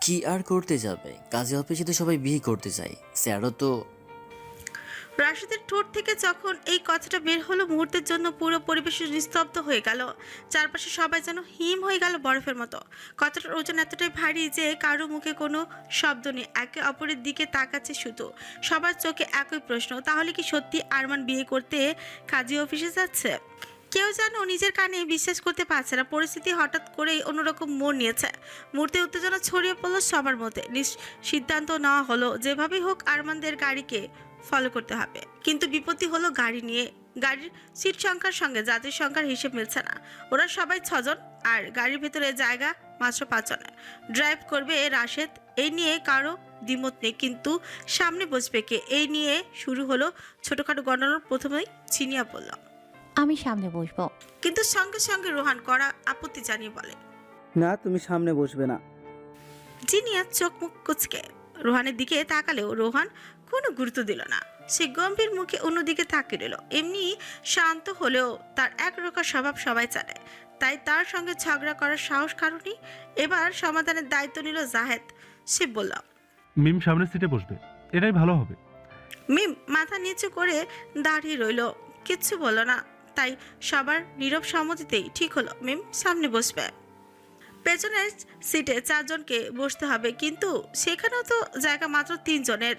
কি আর করতে যাবে? কাজে অফিসে তো সবাই বিয়ে করতে চায়। স্যারও তো। রাশেদের ঠোঁট থেকে যখন এই কথাটা বের হলো, মুহূর্তের জন্য পুরো পরিবেশ নিস্তব্ধ হয়ে গেল। চারপাশে সবাই যেন হিম হয়ে গেল বরফের মতো। কথাটার ওজন এতটাই ভারী যে কারো মুখে কোনো শব্দ নেই, একে অপরের দিকে তাকাচ্ছে শুধু। সবার চোখে একই প্রশ্ন, তাহলে কি সত্যি আরমান বিয়ে করতে কাজী অফিসে যাচ্ছে? কেউ যেন নিজের কানে বিশ্বাস করতে পারছে না। পরিস্থিতি হঠাৎ করেই অন্যরকম মোড় নিয়েছে। মুহূর্তে উত্তেজনা ছড়িয়ে পড়লো সবার মধ্যে। সিদ্ধান্ত নেওয়া হলো যেভাবেই হোক আরমানদের গাড়িকে ফলো করতে হবে। কিন্তু বিপত্তি হলো গাড়ি নিয়ে। গাড়ির সিট সংখ্যার সঙ্গে যাত্রীর সংখ্যার হিসেব মিলছে না। ওরা সবাই 6 জন, আর গাড়ির ভেতরে জায়গা মাত্র 5 জনের। ড্রাইভ করবে রাশেদ, এই নিয়ে কারো দ্বিমত নেই, কিন্তু সামনে বসবে কে, এই নিয়ে শুরু হলো ছোটখাটো গণ্ডগোল। প্রথমেই চিনিয়া বলল, আমি সামনে বসবো। কিন্তু সঙ্গে সঙ্গে রোহান করা আপত্তি জানিয়ে বলে, না, তুমি সামনে বসবে না। জিনিয়া চোখ মুখ কুচকে রোহানের দিকে তাকালেও রোহান কোনো গুরুত্ব দিল না। সে গম্ভীর মুখে অন্যদিকে তাকিয়ে রইল। এমনি শান্ত হলেও তার একরকম স্বভাব সবাই জানে, তাই তার সঙ্গে ঝগড়া করার সাহস কারণই। এবার সমাধানের দায়িত্ব নিল জাহেদ। সে বলল, মিম সামনের সিটে বসবে, এটাই ভালো হবে। মিম মাথা নিচু করে দাঁড়িয়ে রইল, কিচ্ছু বলল না। তাই সবার নীরব সম্মতিতেই ঠিক হলো মিম সামনে বসবে। পেছনের সিটে 4 জনকে বসতে হবে, কিন্তু সেখানেও তো জায়গা মাত্র 3 জনের।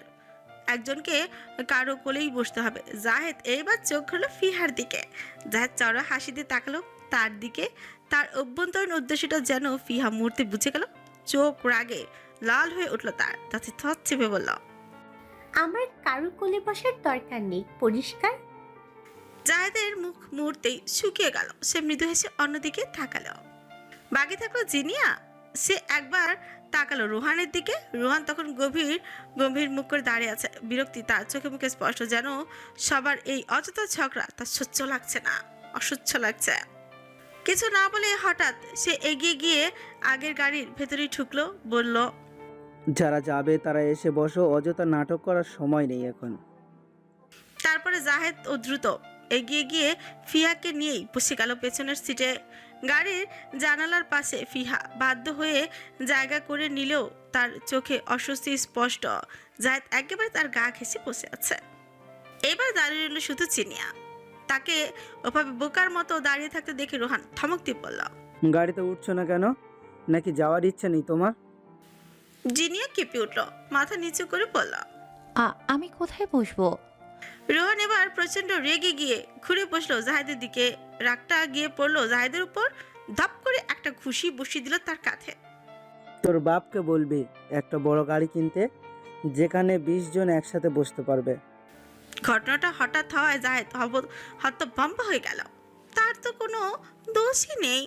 একজনকে কারো কোলেই বসতে হবে। জাহেদ এইবার চোখ হলো ফিহার দিকে। জাহেদ চড়া হাসি দিয়ে তাকালো তার দিকে। তার অভ্যন্তরীণ উদ্দেশ্যটা যেন ফিহা মুহূর্তে বুঝে গেল। চোখ রাগে লাল হয়ে উঠল তার, তাতে থত চেপে বলল, আমার কারোর কোলে বসার দরকার নেই, পরিষ্কার। জাহেদের মুখ মুহূর্তেই শুকিয়ে গেল। সে মৃদু হেসে অন্যদিকে তাকালো। বাকি থাকলো জিনিয়া। সে একবার তাকালো রোহানের দিকে। রোহান তখন গম্ভীর মুখ করে দাঁড়িয়ে আছে। বিরক্তি তার চোখে মুখে স্পষ্ট, যেন সবার এই অযথা ঝগড়া তার সহ্য লাগছে না, অসহ্য লাগছে। কিছু না বলে হঠাৎ সে এগিয়ে গিয়ে আগের গাড়ির ভেতরেই ঢুকলো, বলল, যারা যাবে তারা এসে বসো, অযথা নাটক করার সময় নেই এখন। তারপরে জাহেদ ও দ্রুত এগিয়ে গিয়ে ফিহাকে নিয়েই বসে গেল পেছনের সিটে। গাড়ির জানালার পাশে ফিহা বাধ্য হয়ে জায়গা করে নিলেও তার চোখে অস্বস্তি স্পষ্ট। জাহেদ একেবারে তার গা ঘেঁষে বসে আছে। এবার দাঁড়িয়ে রইল শুধু চিনিয়া। তাকে ওভাবে বোকার মতো দাঁড়িয়ে থাকতে দেখে রোহান ধমক দিয়ে বলল, গাড়িতে উঠছো না কেন? নাকি যাওয়ার ইচ্ছা নেই তোমার? জিনিয়া কেঁপে উঠল, মাথা নিচু করে বলল। আমি কোথায় বসবো? রোহান এবার প্রচন্ড রেগে গিয়ে ঘুরে বসলো জাহেদের দিকে। রাগটা গিয়ে পড়লো জাহেদের উপর। ধপ করে একটা ঘুষি বসিয়ে দিল তার কাঁধে। তোর বাপকে বলবি একটা বড় গাড়ি কিনতে, যেখানে 20 জন একসাথে বসতে পারবে। ঘটনাটা হঠাৎ হওয়ায় জাহেদ হতভম্ব হয়ে গেল। তার তো কোনো দোষই নেই।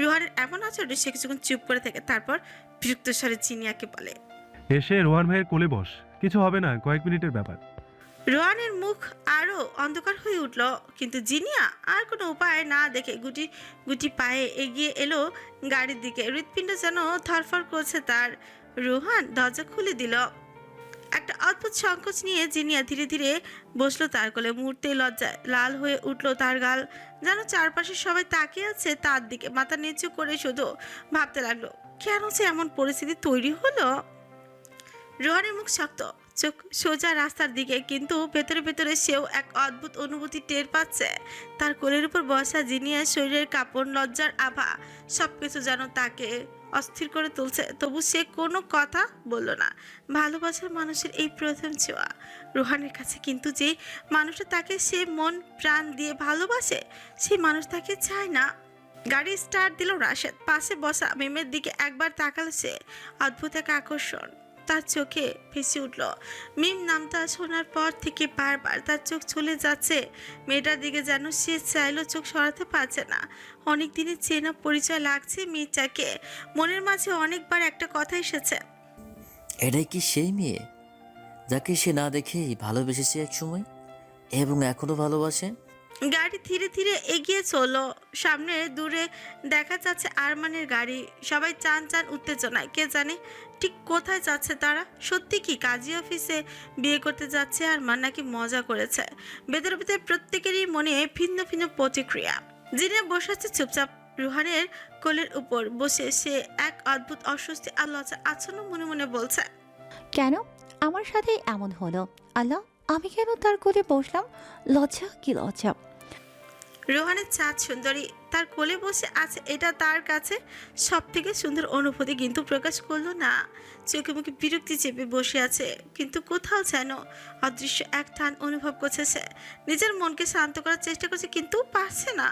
রোহানের এমন আচরণে সে কিছুক্ষণ চুপ করে থাকে, তারপর বিরক্ত স্বরে চিনিয়াকে বলে, এসে রোহান ভাইয়ের কোলে বস, কিছু হবে না, কয়েক মিনিটের ব্যাপার। রোহানের মুখ আরো অন্ধকার হয়ে উঠল, কিন্তু জিনিয়া আর কোনো উপায় না দেখে গুটি গুটি পায়ে এগিয়ে এলো গাড়ির দিকে। হৃৎপিণ্ড যেন ধরফর করছে তার। রোহান দরজা খুলে দিল। একটা অদ্ভুত সংকোচ নিয়ে জিনিয়া ধীরে ধীরে বসলো তার কোলে। মুহূর্তে লজ্জায় লাল হয়ে উঠলো তার গাল, যেন চারপাশে সবাই তাকিয়ে আছে তার দিকে। মাথা নিচু করে শুধু ভাবতে লাগলো, কেন যে এমন পরিস্থিতি তৈরি হলো। রোহানের মুখ শক্ত, চোখ সোজা রাস্তার দিকে, কিন্তু ভেতরে ভেতরে সেও এক অদ্ভুত অনুভূতি টের পাচ্ছে। তার কোলের উপর বসা জিনিয়ার শরীরের কাপড়, লজ্জার আভা, সবকিছু যেন তাকে অস্থির করে তুলছে। তবু সে কোনো কথা বলল না। ভালোবাসার মানুষের এই প্রথম ছোঁয়া রোহানের কাছে, কিন্তু যে মানুষটা তাকে সে মন প্রাণ দিয়ে ভালোবাসে, সেই মানুষ তাকে চায় না। গাড়ি স্টার্ট দিল রাশেদ। পাশে বসা মিমের দিকে একবার তাকাল সে। অদ্ভুত এক আকর্ষণ তার চোখে ভেসে উঠল। মিম নামটা শোনার পর থেকে বারবার তার চোখ চলে যাচ্ছে মেয়েটার দিকে, যেন সে চাইলেও চোখ সরাতে পারছে না। অনেক দিনের চেনা পরিচয় লাগছে মেয়েটাকে। মনের মাঝে অনেকবার একটা কথা এসেছে, এটাই কি সেই মেয়ে যাকে সে না দেখেই ভালোবেসেছে এক সময় এবং এখনো ভালোবাসে? গাড়ি ধীরে ধীরে এগিয়ে চলল। সামনে দূরে দেখা যাচ্ছে আরমানের গাড়ি। সবাই চান চান উত্তেজনায়, কে জানে ঠিক কোথায় যাচ্ছে তারা। সত্যি কি কাজী অফিসে বিয়ে করতে যাচ্ছে আরমান, নাকি মজা করেছে? ভেতরে ভেতরে প্রত্যেকেরই মনে ভিন্ন ভিন্ন প্রতিক্রিয়া। জিনিয়া বসে আছে চুপচাপ, রুহানের কোলের উপর বসে সে এক অদ্ভুত অস্বস্তি আর লজ্জা আচ্ছন্ন মনে মনে বলছে। কেন আমার সাথে এমন হলো? আল্লাহ, আমি কেন তার কোলে বসলাম? লজ্জা কি লজ্জা! রোহানের চাঁদ সুন্দরী তার কোলে বসে আছে, এটা তার কাছে সব থেকে সুন্দর অনুভূতি, কিন্তু প্রকাশ করলো না। চোখে মুখে বিরক্তি চেপে বসে আছে, কিন্তু কোথাও যেন অদৃশ্য এক টান অনুভব করছে সে। নিজের মনকে শান্ত করার চেষ্টা করছে কিন্তু পারছে না।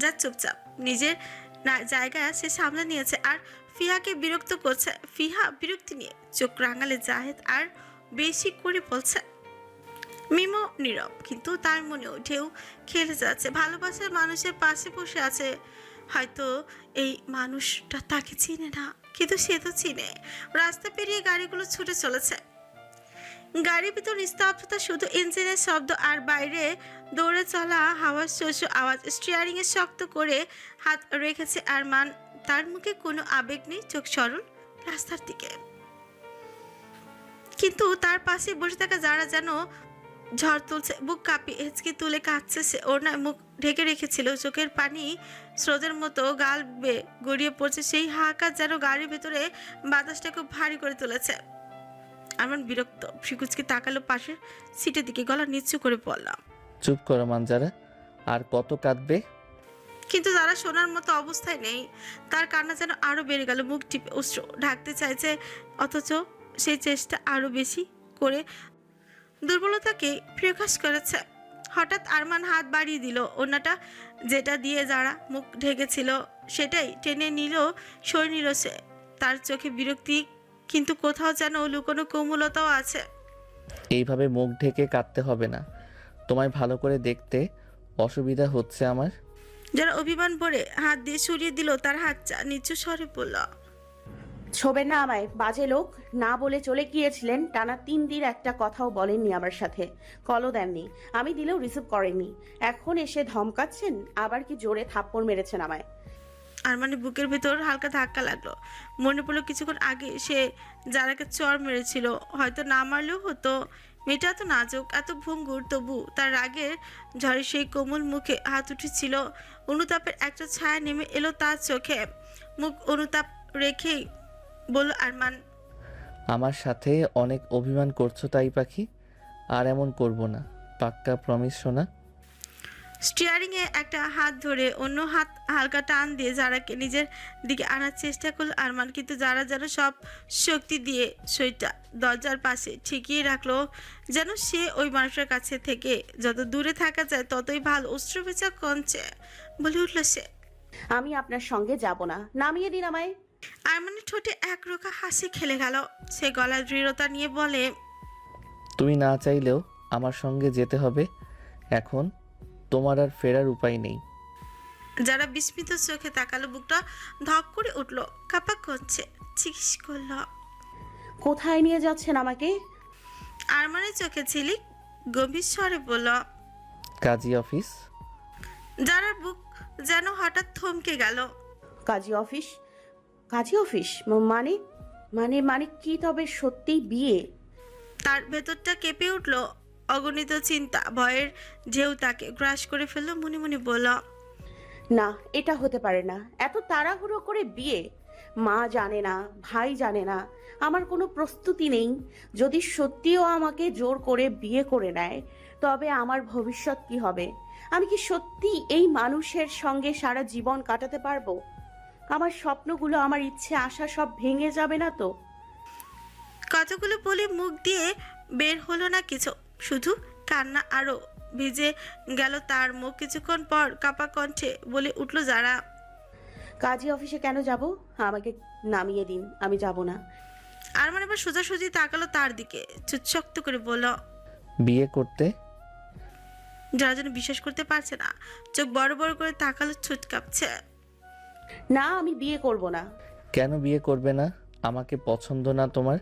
যা চুপচাপ নিজের জায়গায় সে সামলে নিয়েছে আর ফিহাকে বিরক্ত করছে। ফিহা বিরক্তি নিয়ে চোখ রাঙালে জাহেদ আর বেশি করে বলছে। মিমো নীরব, কিন্তু তার মনেও ঢেউ খেলে যাচ্ছে। ভালোবাসার মানুষের পাশে বসে আছে, হয়তো এই মানুষটা তাকে চিনে না, কিন্তু সে তো চিনে। রাস্তা পেরিয়ে গাড়িগুলো ছুটে চলেছে। গাড়ির ভিতর নিস্তব্ধতা, শুধু ইঞ্জিনের শব্দ আর বাইরে দৌড়ে চলা হাওয়ার শস্য আওয়াজ। স্টিয়ারিং এ শক্ত করে হাত রেখেছে আরমান, তার মুখে কোনো আবেগ নেই, চোখ সরল রাস্তার দিকে। কিন্তু তার পাশে বসে থাকা যারা যেন ঝড় তুলছে, বুক কাঁপিয়ে হেঁচকে তুলে কাঁদছে সে। ওড়নায় মুখ ঢেকে রেখেছিল, চোখের পানি স্রোতের মতো গাল বেয়ে গড়িয়ে পড়ছে। সেই হাহাকার যেন গাড়ির ভেতরে বাতাসটাকে ভারী করে তুলেছে। আরমান বিরক্ত, ফ্রিকুচকে তাকালো পাশের সিটের দিকে, গলা নিচু করে বললাম, চুপ করো মানজারা, আর কত কাঁদবে? কিন্তু তারা শোনার মতো অবস্থায় নেই। তার কান্না যেন আরো বেড়ে গেল, মুখ টিপে অশ্র ঢাকতে চাইছে, অথচ সেই চেষ্টা আরো বেশি করে দুর্বলতাকে প্রকাশ করেছে। হঠাৎ আরমান হাত বাড়িয়ে দিল, ওনাটা যেটা দিয়ে যারা মুখ ঢেকেছিল সেটাই টেনে নিল, সরে নিল সে। তার চোখে বিরক্তি, কিন্তু কোথাও যেন লুকোনো কোমলতাও আছে। এইভাবে মুখ ঢেকে কাঁদতে হবে না, তোমায় ভালো করে দেখতে অসুবিধা হচ্ছে আমার। যারা অভিমান ভরে হাত দিয়ে সরিয়ে দিল তার হাতটা, নিচু স্বরে বলল, ছোবেন না আমায়, বাজে লোক। না বলে চলে গিয়েছিলেন, টানা 3 দিন একটা কথাও বলেননি আমার সাথে, কলও দেননি, আমি দিলেও রিসিভ করেননি। এখন এসে ধমকাচ্ছেন, আবার কি জোরে থাপ্পড় মেরেছেন আমায়। আর মানে বুকের ভেতর হালকা ধাক্কা লাগলো। মনে পড়লো কিছুক্ষণ আগে সে যারাকে চর মেরেছিল, হয়তো না মারলেও হতো। মেয়েটা এত নাজুক, এত ভঙ্গুর, তবু তার রাগের ঝড়ে সেই কোমল মুখে হাত উঠেছিল। অনুতাপের একটা ছায়া নেমে এলো তার চোখে। মুখ অনুতাপ রেখেই বলল আরমান, আমার সাথে অনেক অভিমান করছো তাই পাখি, আর এমন করব না, পাক্কা প্রমিস শোনা। স্টিয়ারিং এ একটা হাত ধরে অন্য হাত হালকা টান দিয়ে যারাকে নিজের দিকে আনার চেষ্টা করলো আরমান, কিন্তু যারা যেন সব শক্তি দিয়ে সইটা দরজার পাশে ঠেকিয়ে রাখলো, যেন সে ওই মানুষের কাছে থেকে যত দূরে থাকা যায় ততই ভালো। অশ্রুভেজা কঞ্চে বলে উঠল সে, আমি আপনার সঙ্গে যাব না, নামিয়ে দিন আমায়। আরমানের ঠোঁটে একরোখা হাসি খেলে গেল। সে গলায় দৃঢ়তা নিয়ে বলে, তুমি না চাইলেও আমার সঙ্গে যেতে হবে, এখন তোমার আর ফেরার উপায় নেই। যারা বিস্মিত চোখে তাকালো, বুকটা ধক করে উঠলো, কাপা করছে, জিজ্ঞেস করলো, কোথায় নিয়ে যাচ্ছেন আমাকে? আরমানের চোখে ঝিলিক, গভীর স্বরে বলল, কাজী অফিস। যারা বুক যেন হঠাৎ থমকে গেল। কাজী অফিস? কাজী অফিস মানে মানে মানে কি তবে সত্যিই বিয়ে? তার ভেতরটা কেঁপে উঠল, অগণিত চিন্তা ভয়ের ঢেউ তাকে গ্রাস করে ফেললো। মনে মনে বলল, না, এটা হতে পারে না, এত তাড়াহুড়ো করে বিয়ে। মা জানে না, ভাই জানে না, আমার কোনো প্রস্তুতি নেই। যদি সত্যিও আমাকে জোর করে বিয়ে করে নেয়, তবে আমার ভবিষ্যৎ কি হবে? আমি কি সত্যি এই মানুষের সঙ্গে সারা জীবন কাটাতে পারবো? আমার স্বপ্নগুলো, আমার ইচ্ছে আশা সব ভেঙে যাবে না তো? কতগুলো বলে মুখ দিয়ে বের হলো না কিছু, শুধু কান্না আরো ভিজে গেল তার মুখ। কিছুক্ষণ পর কাপা কণ্ঠে বলে উঠল, যারা কাজী অফিসে কেন যাব? আমাকে নামিয়ে দিন, আমি যাব না। আর মানে আবার সোজাসুজি তাকালো তার দিকে, চুচ্ছক্ত করে বলল, বিয়ে করতে? যারা যেন বিশ্বাস করতে পারছে না, চোখ বড় বড় করে তাকালো, ছুট কাঁপছে। না, আমি বিয়ে করব না। কেন বিয়ে করবে না? আমাকে পছন্দ না তোমার?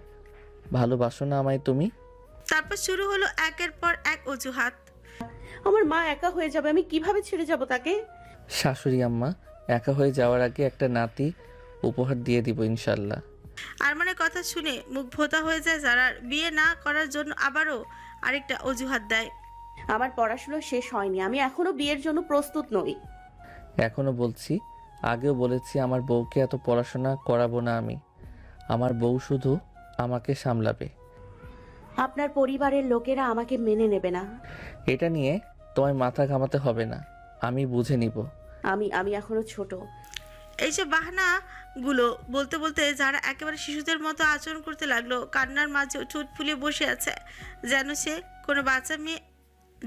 ভালোবাসো না আমায় তুমি? তারপর শুরু হলো একের পর এক অজুহাত। আমার মা একা হয়ে যাবে, আমি কিভাবে ছেড়ে যাব তাকে? শাশুড়ি আম্মা একা হয়ে যাওয়ার আগে একটা নাতি উপহার দিয়ে দিব ইনশাল্লাহ। আরমানের কথা শুনে মুখ ভোতা হয়ে যায় যারার। বিয়ে না করার জন্য আবারও আরেকটা অজুহাত দেয়। আমার পড়াশোনা শেষ হয়নি, আমি এখনো বিয়ের জন্য প্রস্তুত নই। এখনো বলছি আগেও বলেছি আমার বউকে এত পড়াশোনা করাবো না আমি। আমার বউ শুধু আমাকে সামলাবে। আপনার পরিবারের লোকেরা আমাকে মেনে নেবে না। এটা নিয়ে তোমায় মাথা ঘামাতে হবে না, আমি বুঝে নিব। আমি এখনো ছোট। এইসব বাহানাগুলো বলতে বলতে যারা একেবারে শিশুদের মতো আচরণ করতে লাগলো, কান্নার মাঝে ঠোঁট ফুলিয়ে বসে আছে যেন সে কোনো বাচ্চা মেয়ে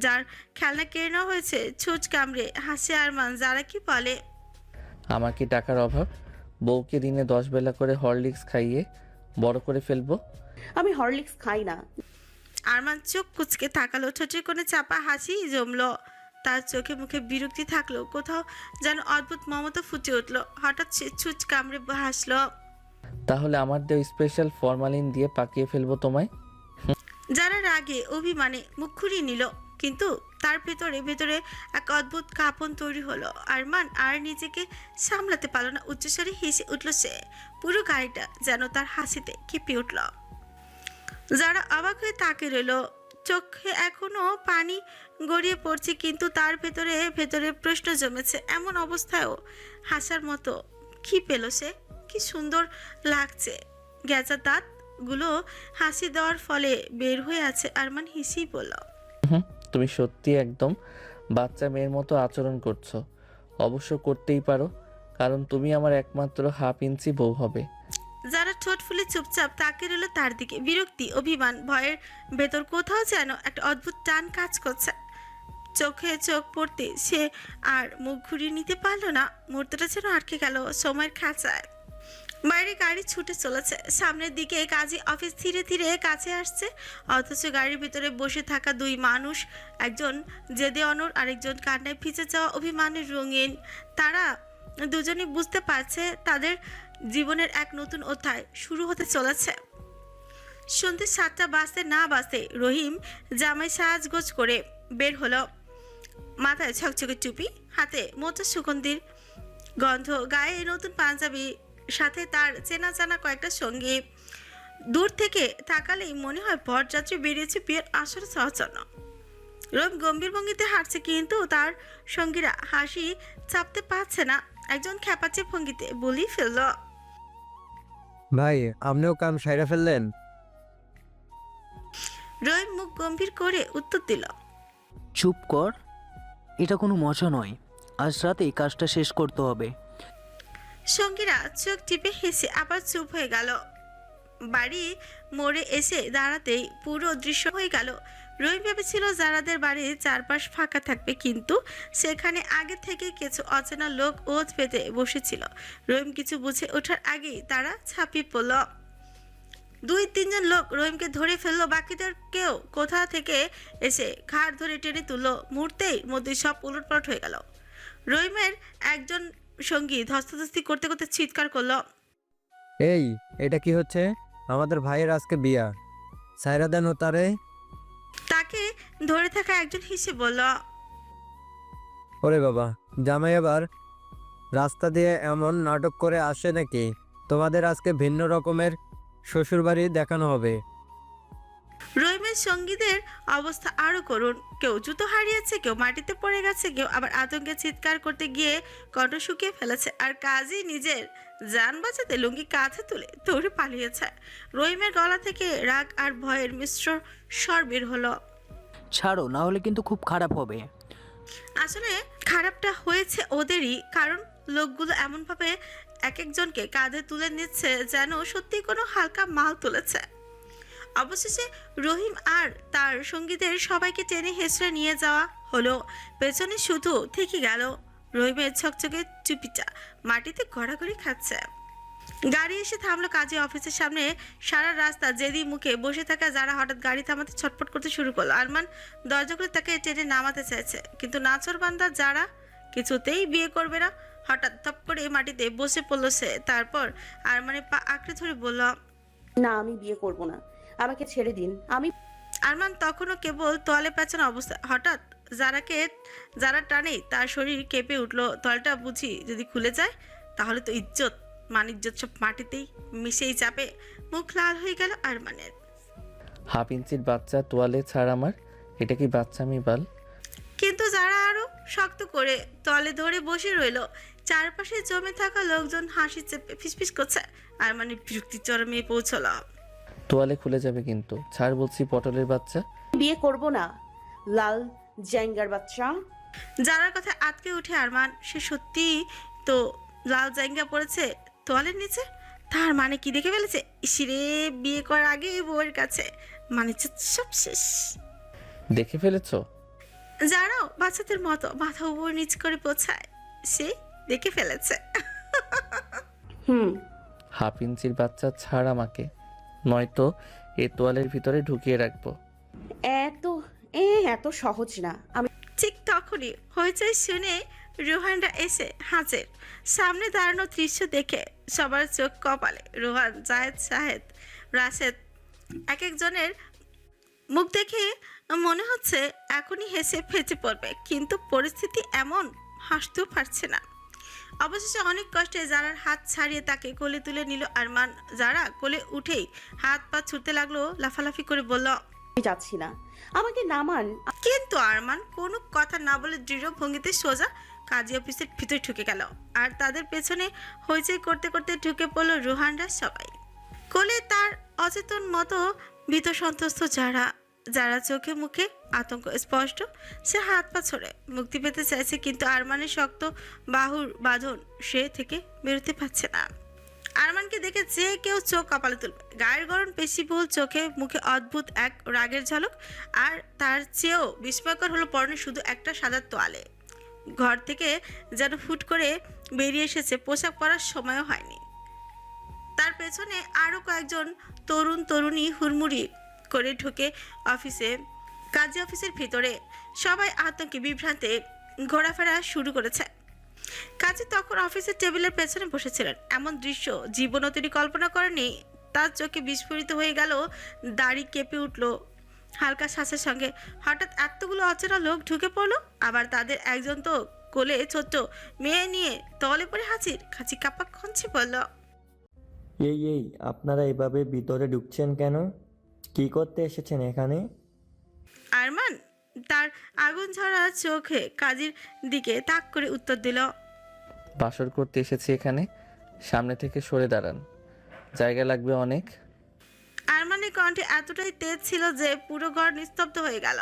যার খেলনা কেড়ে নেওয়া হয়েছে। ছুঁচ কামড়ে হাসে আরমান। যারা কি বলে, আমার কি টাকার অভাব? বউকে দিনে 10 বেলা করে হরলিক্স খাইয়ে বড় করে ফেলবো? আমি হরলিক্স খাই না। আরমান চোখ কুচকে তাকালো, ঠোঁটের কোণে চাপা হাসি জমলো। তার চোখে মুখে বিরক্তি থাকলো, কোথাও যেন অদ্ভুত মমতা ফুটে উঠলো। হঠাৎ সে ছুঁচ কামড়ে হাসলো। তাহলে আমার দেও স্পেশাল ফরমালিন দিয়ে পাকিয়ে ফেলবো তোমায়। যারা রাগে অভিমানে মুখ ঘুরিয়ে নিল, কিন্তু তার ভেতরে ভেতরে এক অদ্ভুত কাঁপন তৈরি হলো। আরমান আর নিজেকে সামলাতে পারলো না, উচ্চস্বরে হেসে উঠল সে। পুরো গাড়িটা যেন তার হাসিতে কেঁপে উঠল। যারা অবাক হয়ে তাকে রইল, চোখে এখনো পানি গড়িয়ে পড়ছে, কিন্তু তার ভেতরে ভেতরে প্রশ্ন জমেছে। এমন অবস্থায়ও হাসার মতো কি পেল সে? কি সুন্দর লাগছে গেঁজা দাঁতগুলো হাসি দেওয়ার ফলে বের হয়ে আছে। আরমান হেসেই বলল, তুমি সত্যি একদম বাচ্চা মেয়ের মতো আচরণ করছো। অবশ্য করতেই পারো, কারণ তুমি আমার একমাত্র হাফ ইঞ্চি বউ হবে। যারা ঠোঁট ফুলে চুপচাপ তাকে রইল তার দিকে। বিরক্তি, অভিমান, ভয়ের ভেতর কোথাও যেন একটা অদ্ভুত টান কাজ করছে। চোখে চোখ পড়তে সে আর মুখ ঘুরিয়ে নিতে পারল না। মুহূর্তটা যেন আটকে গেল সময়ের খাঁচায়। বাইরে গাড়ি ছুটে চলেছে, সামনের দিকে কাজী অফিস ধীরে ধীরে কাছে আসছে। অথচ গাড়ির ভিতরে বসে থাকা দুই মানুষ, একজন জেদে অনর, আরেকজন কান্নায় ভিজে যাওয়া অভিমানের রঙিন। তারা দুজনেই বুঝতে পারছে তাদের জীবনের এক নতুন অধ্যায় শুরু হতে চলেছে। সন্ধ্যে 7টা বাজতে না বাজতে রহিম জামাই সাজগোজ করে বের হলো। মাথায় ঝকঝকে টুপি, হাতে মোটা সুগন্ধির গন্ধ, গায়ে নতুন পাঞ্জাবি, সাথে তার চেনা জানা কয়েকটা সঙ্গী। দূর থেকে তাকালেই মনে হয় বরযাত্রী বেরিয়েছে বিয়ের আসর যাওয়ার জন্য। রহিম গম্ভীর ভঙ্গিতে হাঁটছে, কিন্তু তার সঙ্গীরা হাসি চাপতে পারছে না। একজন খ্যাপাচে ভঙ্গিতে বলি ফেলল, ভাই আপনিও কাম সাইরা ফেললেন? রহিম মুখ গম্ভীর করে উত্তর দিল, চুপ কর, এটা কোনো মজা নয়, আজ রাতে কাজটা শেষ করতে হবে। সঙ্গীরা চোখ টিপে হেসে আবার চুপ হয়ে গেল। বাড়ি মোড়ে এসে দাঁড়াতেই পুরো দৃশ্য হয়ে গেল। রহিম ভেবেছিল যারাদের বাড়ির চারপাশ ফাঁকা থাকবে, কিন্তু সেখানে আগে থেকে কিছু অচেনা লোক ওত পেতে বসেছিল। রহিম কিছু বুঝে ওঠার আগেই তারা ছাপিয়ে পড়ল। 2-3 জন লোক রহিমকে ধরে ফেললো, বাকিদের কেউ কোথা থেকে এসে ঘাড় ধরে টেনে তুললো। মুহূর্তেই মধ্যে সব উলটপালট হয়ে গেল। রহিমের একজন সঙ্গী ধস্তাধস্তি করতে করতে চিৎকার করলো, এই এটা কি হচ্ছে? আমাদের ভাইয়ের আজকে বিয়া, সাইরা দেন ও তারে। তাকে ধরে থাকা একজন হেসে বলল, ওরে বাবা, জামাই আবার রাস্তা দিয়ে এমন নাটক করে আসে নাকি? তোমাদের আজকে ভিন্ন রকমের শ্বশুরবাড়ি দেখানো হবে। রহিমের সঙ্গীদের অবস্থা আরো করুণ। কেউ জুতো হারিয়েছে, কেউ মাটিতে পড়ে গেছে, কেউ আবার আতঙ্কে চিৎকার করতে গিয়ে কণ্ঠ শুকিয়ে ফেলেছে। আর কাজী নিজের জান বাঁচাতে লুঙ্গি কাঁধে তুলে দৌড়ে পালিয়েছে। রহিমের গলা থেকে রাগ আর ভয়ের মিশ্র স্বর বের হলো, ছাড়ো, না হলে কিন্তু খুব খারাপ হবে। আসলে খারাপটা হয়েছে ওদেরই, কারণ লোকগুলো এমনভাবে এক একজনকে কাঁধে তুলে নিচ্ছে যেন সত্যি কোনো হালকা মাল তুলেছে। অবশেষে রহিম আর তার সঙ্গীদের সবাইকে টেনে হেঁচড়ে নিয়ে যাওয়া হলো। পেছনে শুধু থেকে গেল রহিমের ঝকঝকে টুপিটা, মাটিতে গড়াগড়ি খাচ্ছে। গাড়ি এসে থামলো কাজী অফিসের সামনে। সারা রাস্তা জেদি মুখে বসে থাকা যারা হঠাৎ গাড়ি থামাতে ছটফট করতে শুরু করলো। আরমান দরজা করে তাকে টেনে নামাতে চাইছে, কিন্তু নাছোড়বান্দা যারা কিছুতেই বিয়ে করবে না। হঠাৎ থপ করে মাটিতে বসে পড়লো সে। তারপর আরমানের পা আঁকড়ে ধরে বলল, না, আমি বিয়ে করব না, আমাকে ছেড়ে দিন। আরমান তখনও কেবল তোয়ালে পেঁচানো অবস্থা। হঠাৎ যারা টানে তার শরীর কেঁপে উঠলো। তোয়ালটা বুঝি যদি খুলে যায় তাহলে তো ইজ্জত মানিজ্জত সব মাটিতেই মিশেই যাবে। মুখ লাল হয়ে গেল আরমানের। হাফ ইঞ্চির বাচ্চা তোয়ালে ছাড় আমার, এটা কি বাচ্চা আমি বাল? কিন্তু যারা আরো শক্ত করে তলে ধরে বসে রইল। চারপাশে জমে থাকা লোকজন হাসি চেপে ফিসফিস করছে। আরমানের বিরক্তি চরমে পৌঁছলো। তোয়ালে খুলে যাবে কিন্তু, ছাড় বলছি পটলের বাচ্চা। বিয়ে করব না, লাল জ্যাঙ্গার বাচ্চা। যারার কথা আটকে উঠে আরমান। সে সত্যি তো লাল জায়গা পড়েছে তোয়ালের নিচে। তার মানে কি দেখে ফেলেছে? ইসিরে, বিয়ে করার আগে বউয়ের কাছে মানে সব শেষ। দেখে ফেলেছো? যারাও বাচ্চাদের মতো মাথা উপর নিচ করে পোছায়, সে দেখে ফেলেছে। হুম। হাফ ইঞ্চির বাচ্চা, ছাড় আমাকে, নয়তো এই তোয়ালের ভিতরে ঢুকিয়ে রাখবো। এত সহজ না। আমি ঠিক তখনই হইচই শুনে রোহানরা এসে হাজির। সামনে দাঁড়ানো দৃশ্য দেখে সবার চোখ কপালে। রোহান, জাহেদ, শাহেদ, রাশেদ এক একজনের মুখ দেখে মনে হচ্ছে এখনই হেসে ফেটে পড়বে, কিন্তু পরিস্থিতি এমন, হাসতেও পারছে না। অবশেষে অনেক কষ্টে যারার হাত ছাড়িয়ে তাকে কোলে তুলে নিল আরমান। যারা কোলে উঠেই হাত পা ছুটতে লাগলো, লাফালাফি করে বলল, যাচ্ছি না, আমাকে নামান। কিন্তু আরমান কোনো কথা না বলে দৃঢ় ভঙ্গিতে সোজা কাজী অফিসের ভিতরে ঢুকে গেল। আর তাদের পেছনে হইচই করতে করতে ঢুকে পড়লো রোহানরা সবাই। কোলে তার অচেতন মতো ভীত সন্ত্রস্ত যারা চোখে মুখে আতঙ্ক স্পষ্ট। সে হাত পা ছড়ে মুক্তি পেতে চাইছে, কিন্তু আরমানের শক্ত বাহুর বাঁধন সে থেকে বেরোতে পারছে না। আরমানকে দেখে যে কেউ চোখ কপালে তুলবে। গায়ের গরম পেশিবহুল, চোখে মুখে অদ্ভুত এক রাগের ঝলক। আর তার চেয়েও বিস্ময়কর হলো পরনে শুধু একটা সাদা তোয়ালে। ঘর থেকে যেন ফুট করে বেরিয়ে এসেছে, পোশাক পরার সময়ও হয়নি। তার পেছনে আরও কয়েকজন তরুণী হুড়মুড়ি করে ঢুকে কাজী অফিসের ভিতরে। সবাই আতঙ্কে বিভ্রান্তে ঘোরাফেরা শুরু করেছে। কাজী তখন অফিসের টেবিলের পেছনে বসেছিলেন। এমন দৃশ্য জীবনও তিনি কল্পনা করেনি। তার চোখে বিস্ফোরিত হয়ে গেল, দাড়ি কেঁপে উঠল হালকা শ্বাসের সঙ্গে। হঠাৎ এতগুলো অচেনা লোক ঢুকে পড়লো, আবার তাদের একজন তো কোলে ছোট্ট মেয়ে নিয়ে তলে পড়ে হাজির। কাজী কাপা কঞ্চে বলল, এই আপনারা এভাবে ভিতরে ঢুকছেন কেন? কি করতে এসেছেন এখানে? আরমান তার আগুন ঝরা চোখে কাজীর দিকে তাক করে উত্তর দিল, বাসর করতে এসেছি এখানে, সামনে থেকে সরে দাঁড়ান, জায়গা লাগবে অনেক। আরমানের কণ্ঠে এতটাই তেজ ছিল যে পুরো ঘর নিস্তব্ধ হয়ে গেল।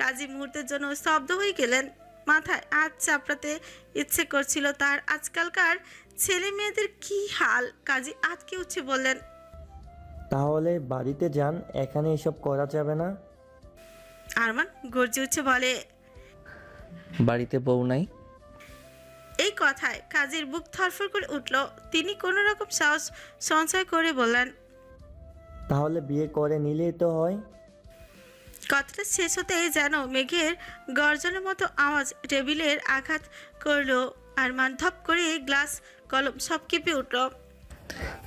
কাজী মুহূর্তের জন্য স্তব্ধ হয়ে গেলেন। মাথায় হাত চাপড়াতে ইচ্ছে করছিল তার। আজকালকার ছেলে মেয়েদের কি হাল! কাজী আটকে উঠে বললেন, তাহলে বাড়িতে যান, এখানে এসব করা যাবে না। আরমান গর্জে উঠে বলে, বাড়িতে বউ নাই? এই কথায় কাজীর বুক থরফর করে উঠল। তিনি কোনো রকম সাহস সঞ্চয় করে বললেন, তাহলে বিয়ে করে নিলেই তো হয়। কথাটা শেষ হতেই যেন মেঘের গর্জনের মতো আওয়াজ টেবিলের আঘাত করলো। আরমান ধপ করে গ্লাস কলম সব কেঁপে উঠল।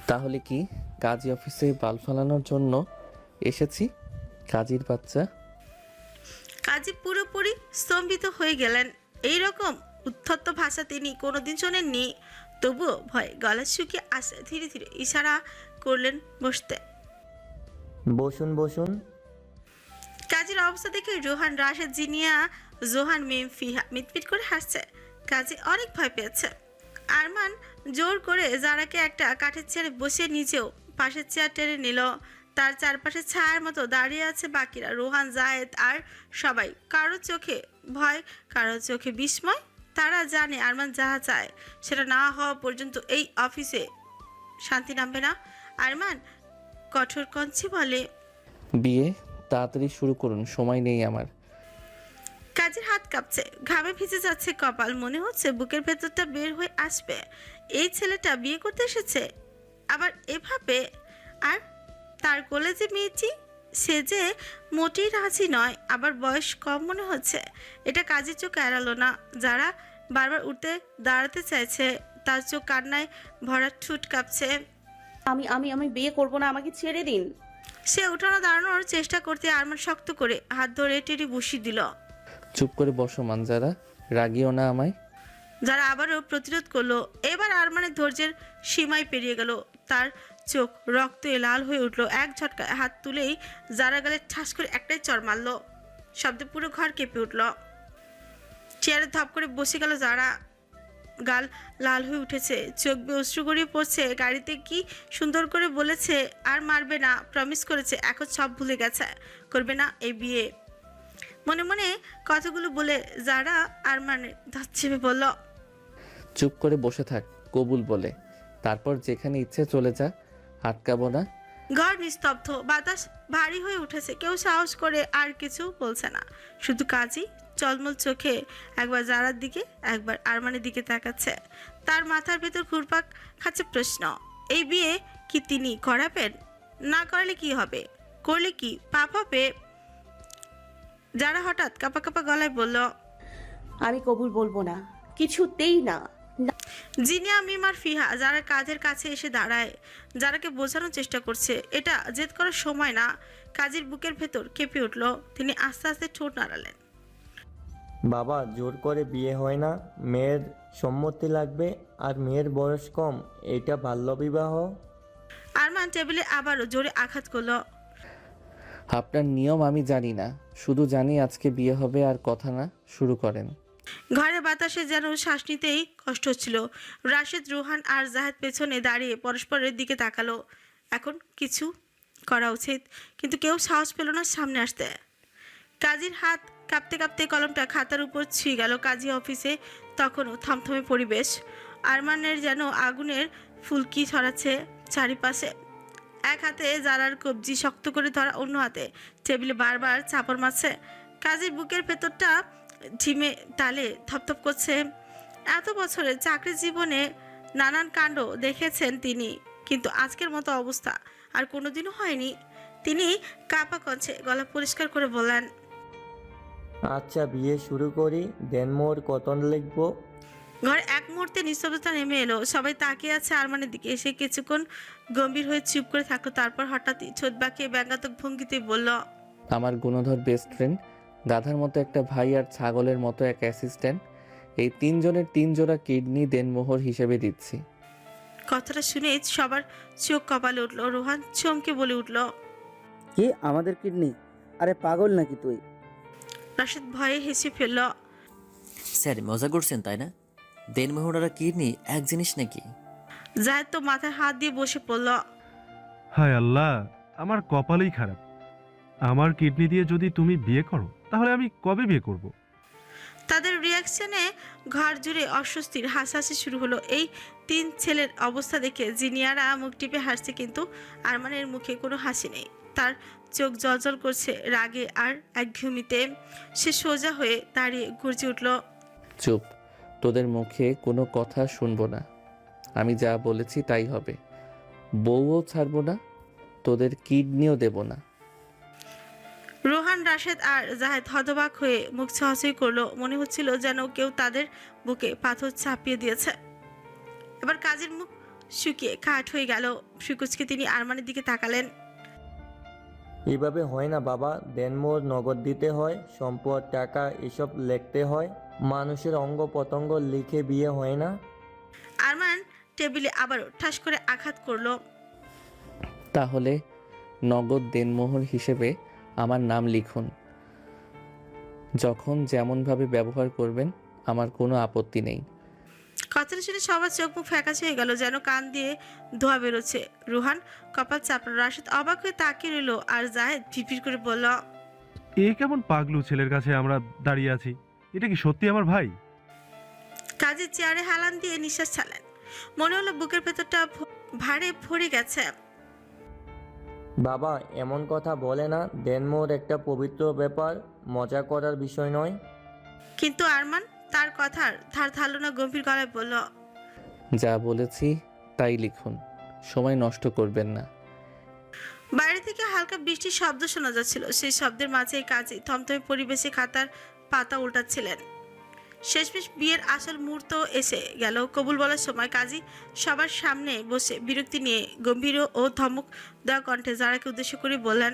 তাহলে কি কাজী অফিসে বাল ফালানোর জন্য এসেছি? কাজীর বাচ্চা। কাজী পুরোপুরি স্তম্ভিত হয়ে গেলেন। এই রকম উদ্ধত্ত ভাষা তিনি কোনোদিন শোনেননি। তবুও ভয় গলা শুকিয়ে আসে। ধীরে ধীরে ইশারা করলেন বসতে। বসুন। কাজীর অবস্থা দেখে রোহান, রাশেদ, জিনিয়া, জোহান, মিম, ফিহা মিটমিট করে হাসছে। কাজী অনেক ভয় পেয়েছে। আরমান জোর করে যারাকে একটা কাঠের চেয়ারে বসিয়ে নিজেও পাশের চেয়ার টেনে নিল। তার চারপাশে ছায়ার মতো দাঁড়িয়ে আছে বাকিরা, রোহান, জায়েদ আর সবাই। কারো চোখে ভয়, কারো চোখে বিস্ময়। তারা জানে আরমান যাহা চায় সেটা না হওয়া পর্যন্ত এই অফিসে শান্তি নামবে না। আরমান কঠোর কঞ্চে বলে, বিয়ে তাড়াতাড়ি শুরু করুন, সময় নেই আমার। কাজের হাত কাঁপছে, ঘামে ভিজে যাচ্ছে কপাল। মনে হচ্ছে বুকের ভেতরটা বের হয়ে আসবে। এই ছেলেটা বিয়ে করতে এসেছে, আবার এভাবে। আর তার কোলে যে মেয়েটি, সে যে মোটেই রাজি নয়, আবার বয়স কম মনে হচ্ছে। এটা কাজের চোখ এড়ালো না। যারা বারবার উঠতে দাঁড়াতে চাইছে, তার চোখ কান্নায় ভরা, ঠুট কাঁপছে। আমি বিয়ে করব না, আমাকে ছেড়ে দিন। সে উঠানো দাঁড়ানোর চেষ্টা করতে আরমান শক্ত করে হাত ধরে টেনে বসিয়ে দিল। চুপ করে বসো মানজারা, রাগিও না আমায়। যারা আবারও প্রতিরোধ করলো। এবার আরমানের ধৈর্যের সীমায় পেরিয়ে গেল। তার চোখ রক্তে লাল হয়ে উঠল। এক ঝটকায় হাত তুলেই যারা গালে ঠাস করে একটাই চড় মারল। শব্দে পুরো ঘর কেঁপে উঠল। চেয়ারে ধপ করে বসে গেল যারা। গাল লাল হয়ে উঠেছে, চোখ বেয়ে অশ্রু গড়িয়ে পড়ছে। গাড়িতে কি সুন্দর করে বলেছে আর মারবে না, প্রমিস করেছে, এখন সব ভুলে গেছে, করবে না এই বিয়ে। মনে মনে কথাগুলো বলে যারা আরমানে দাঁত চেপে বলল, চুপ করে বসে থাক কবুল বলে, তারপর যেখানে ইচ্ছে চলে যা, আটকাবো না। ঘর নিস্তব্ধ, বাতাস ভারী হয়ে উঠেছে, কেউ সাহস করে আর কিছু বলছে না। শুধু কাজী চলমল চোখে একবার জারার দিকে একবার আরমানের দিকে তাকাচ্ছে। তার মাথার ভেতর ঘুরপাক খাচ্ছে প্রশ্ন, এই বিয়ে কি তিনি করাবেন? না করালে কি হবে? করলে কি পাপ হবে? যারা হঠাৎ কাপা কাপা গলায় বলল, আমি কবুল বলবো না, কিছুতেই না। জিনিয়া, মিমার ফিহা যারা কাজের কাছে এসে দাঁড়ায়, যারাকে বোঝানোর চেষ্টা করছে এটা জেদ করার সময় না। কাজীর বুকের ভেতর কেঁপে উঠল। তিনি আস্তে আস্তে ঠোঁট নাড়ালেন। বাবা, জোর করে বিয়ে হয় না, মেয়ের সম্মতি লাগবে, আর মেয়ের বয়স কম, এটা বাল্যবিবাহ। আরমান টেবিলে আবারও জোরে আঘাত করলো। আপনার নিয়ম আমি জানি না, শুধু জানি আজকে বিয়ে হবে আর কথা না শুরু করেন। ঘরে বাতাসে যেন শ্বাস নিতেই কষ্ট হচ্ছিল। রাশেদ, রোহান আর জাহেদ পেছনে দাঁড়িয়ে পরস্পরের দিকে তাকালো। এখন কিছু করা উচিত, কিন্তু কেউ সাহস পেল না সামনে আসতে। কাজীর হাত কাঁপতে কাঁপতে কলমটা খাতার উপর ছুঁয়ে গেল। কাজী অফিসে তখনও থমথমে পরিবেশ। আরমানের যেন আগুনের ফুলকি ছড়াচ্ছে চারিপাশে। এক হাতে জারার কবজি শক্ত করে ধরা, অন্য হাতে টেবিলে বারবার চাপড় মারছে। কাজীর বুকের ভেতরটা ঝিমে তালে থপথপ করছে। এত বছরের চাকরি জীবনে নানান কাণ্ড দেখেছেন তিনি, কিন্তু আজকের মতো অবস্থা আর কোনোদিনও হয়নি। তিনি কাপা কঞ্চে গলা পরিষ্কার করে বললেন, আচ্ছা, বিয়ে শুরু করি, দেন মোর কতন লিখবো। ঘরে এক মুহূর্তে নিস্তব্ধতা নেমে এলো। সবাই তাকিয়ে আছে আরমানের দিকে। সে কিছুক্ষণ গম্ভীর হয়ে চুপ করে থাকলো, তারপর হঠাৎই ছোট বাঁকিয়ে ব্যঙ্গাত্মক ভঙ্গিতে বলল, আমার গুণধর বেস্ট ফ্রেন্ড, গাধার মতো একটা ভাই আর ছাগলের মতো এক অ্যাসিস্ট্যান্ট, এই তিনজনের 3 জোড়া কিডনি দেনমোহর হিসেবে দিচ্ছি। কথাটা শুনে সবার চোখ কপালে উঠল। রোহান চমকে বলে উঠল, কি আমাদের কিডনি? আরে পাগল নাকি তুই? রাশেদ ভয়ে হেসে ফেলল। স্যার মজা করছেন তাই না? দেনমোহর আর কিডনি এক জিনিস নাকি? জাহেদ তো মাথায় হাত দিয়ে বসে পড়ল। হায় আল্লাহ, আমার কপালই খারাপ। আমার কিডনি দিয়ে যদি তুমি বিয়ে করো, তাহলে আমি কবে বিয়ে করব? তাদের রিয়াকশনে ঘর জুড়ে অস্বস্তির হাসাহাসি শুরু হলো। এই 3 ছেলের অবস্থা দেখে জিনিয়ারা মুখ টিপে হাসছে, কিন্তু আরমানের মুখে কোনো হাসি নেই। তার চোখ জলজল করছে রাগে আর একঘেয়েমিতে। সে সোজা হয়ে দাঁড়িয়ে গর্জে উঠল, চুপ, তোদের মুখে কোনো কথা শুনবো না। আমি যা বলেছি তাই হবে। বউও ছাড়বো না, তোদের কিডনিও দেব না। রোহান, রাশেদ আর জাহেদ হতবাক হয়ে মুখ ছোঁয়াছুঁই করলো। মনে হচ্ছিল যেন কেউ তাদের বুকে পাথর চাপিয়ে দিয়েছে। এবার কাজের মুখ শুকিয়ে কাঠ হয়ে গেল। সুকুচকে তিনি আরমানের দিকে তাকালেন। এভাবে হয় না বাবা, দেন মোর নগদ দিতে হয়, সম্পদ, টাকা এসব লিখতে হয়, মানুষের অঙ্গ প্রত্যঙ্গ লিখে বিয়ে হয় না। আরমান টেবিলে আবারও ঠাস করে আঘাত করলো। তাহলে নগদ দেনমোহর হিসেবে আমার নাম লিখুন। যখন যেমনভাবে ব্যবহার করবেন আমার কোনো আপত্তি নেই। কথাটা শুনে সবার চোখ মুখ ফ্যাকাশে হয়ে গেল, যেন কান দিয়ে ধোয়া বেরোচ্ছে। রোহান কপাল চাপড়, রাশেদ অবাক হয়ে তাকিয়ে রইল, আর জাহেদ ফিরফির করে বলল, এ কেমন পাগলু ছেলের কাছে আমরা দাঁড়িয়ে আছি? এটা কি সত্যি আমার ভাই? কাজের চেয়ারে হেলান দিয়ে নিঃশ্বাস ছাড়লেন। মনে হলো বুকের ভেতরটা ভারে ভরে গেছে। বাবা, এমন কথা বলে না, দেন মোর একটা পবিত্র ব্যাপার, মজা করার বিষয় নয়। কিন্তু আরমান তার কথার ধার ধারলো না, গম্ভীর গলায় বলল, যা বলেছি তাই লিখুন, সময় নষ্ট করবেন না। বাইরে থেকে হালকা বৃষ্টির শব্দ শোনা যাচ্ছিল। সেই শব্দের মাঝে কাজী থমথমে পরিবেশে খাতার পাতা উল্টাচ্ছিলেন। শেষমেশ বিয়ের আসল মুহূর্ত এসে গেল। কবুল বলার সময় কাজী সবার সামনে বসে বিরক্তি নিয়ে গম্ভীর ও ধমক দেওয়া কণ্ঠে যারাকে উদ্দেশ্য করে বললেন,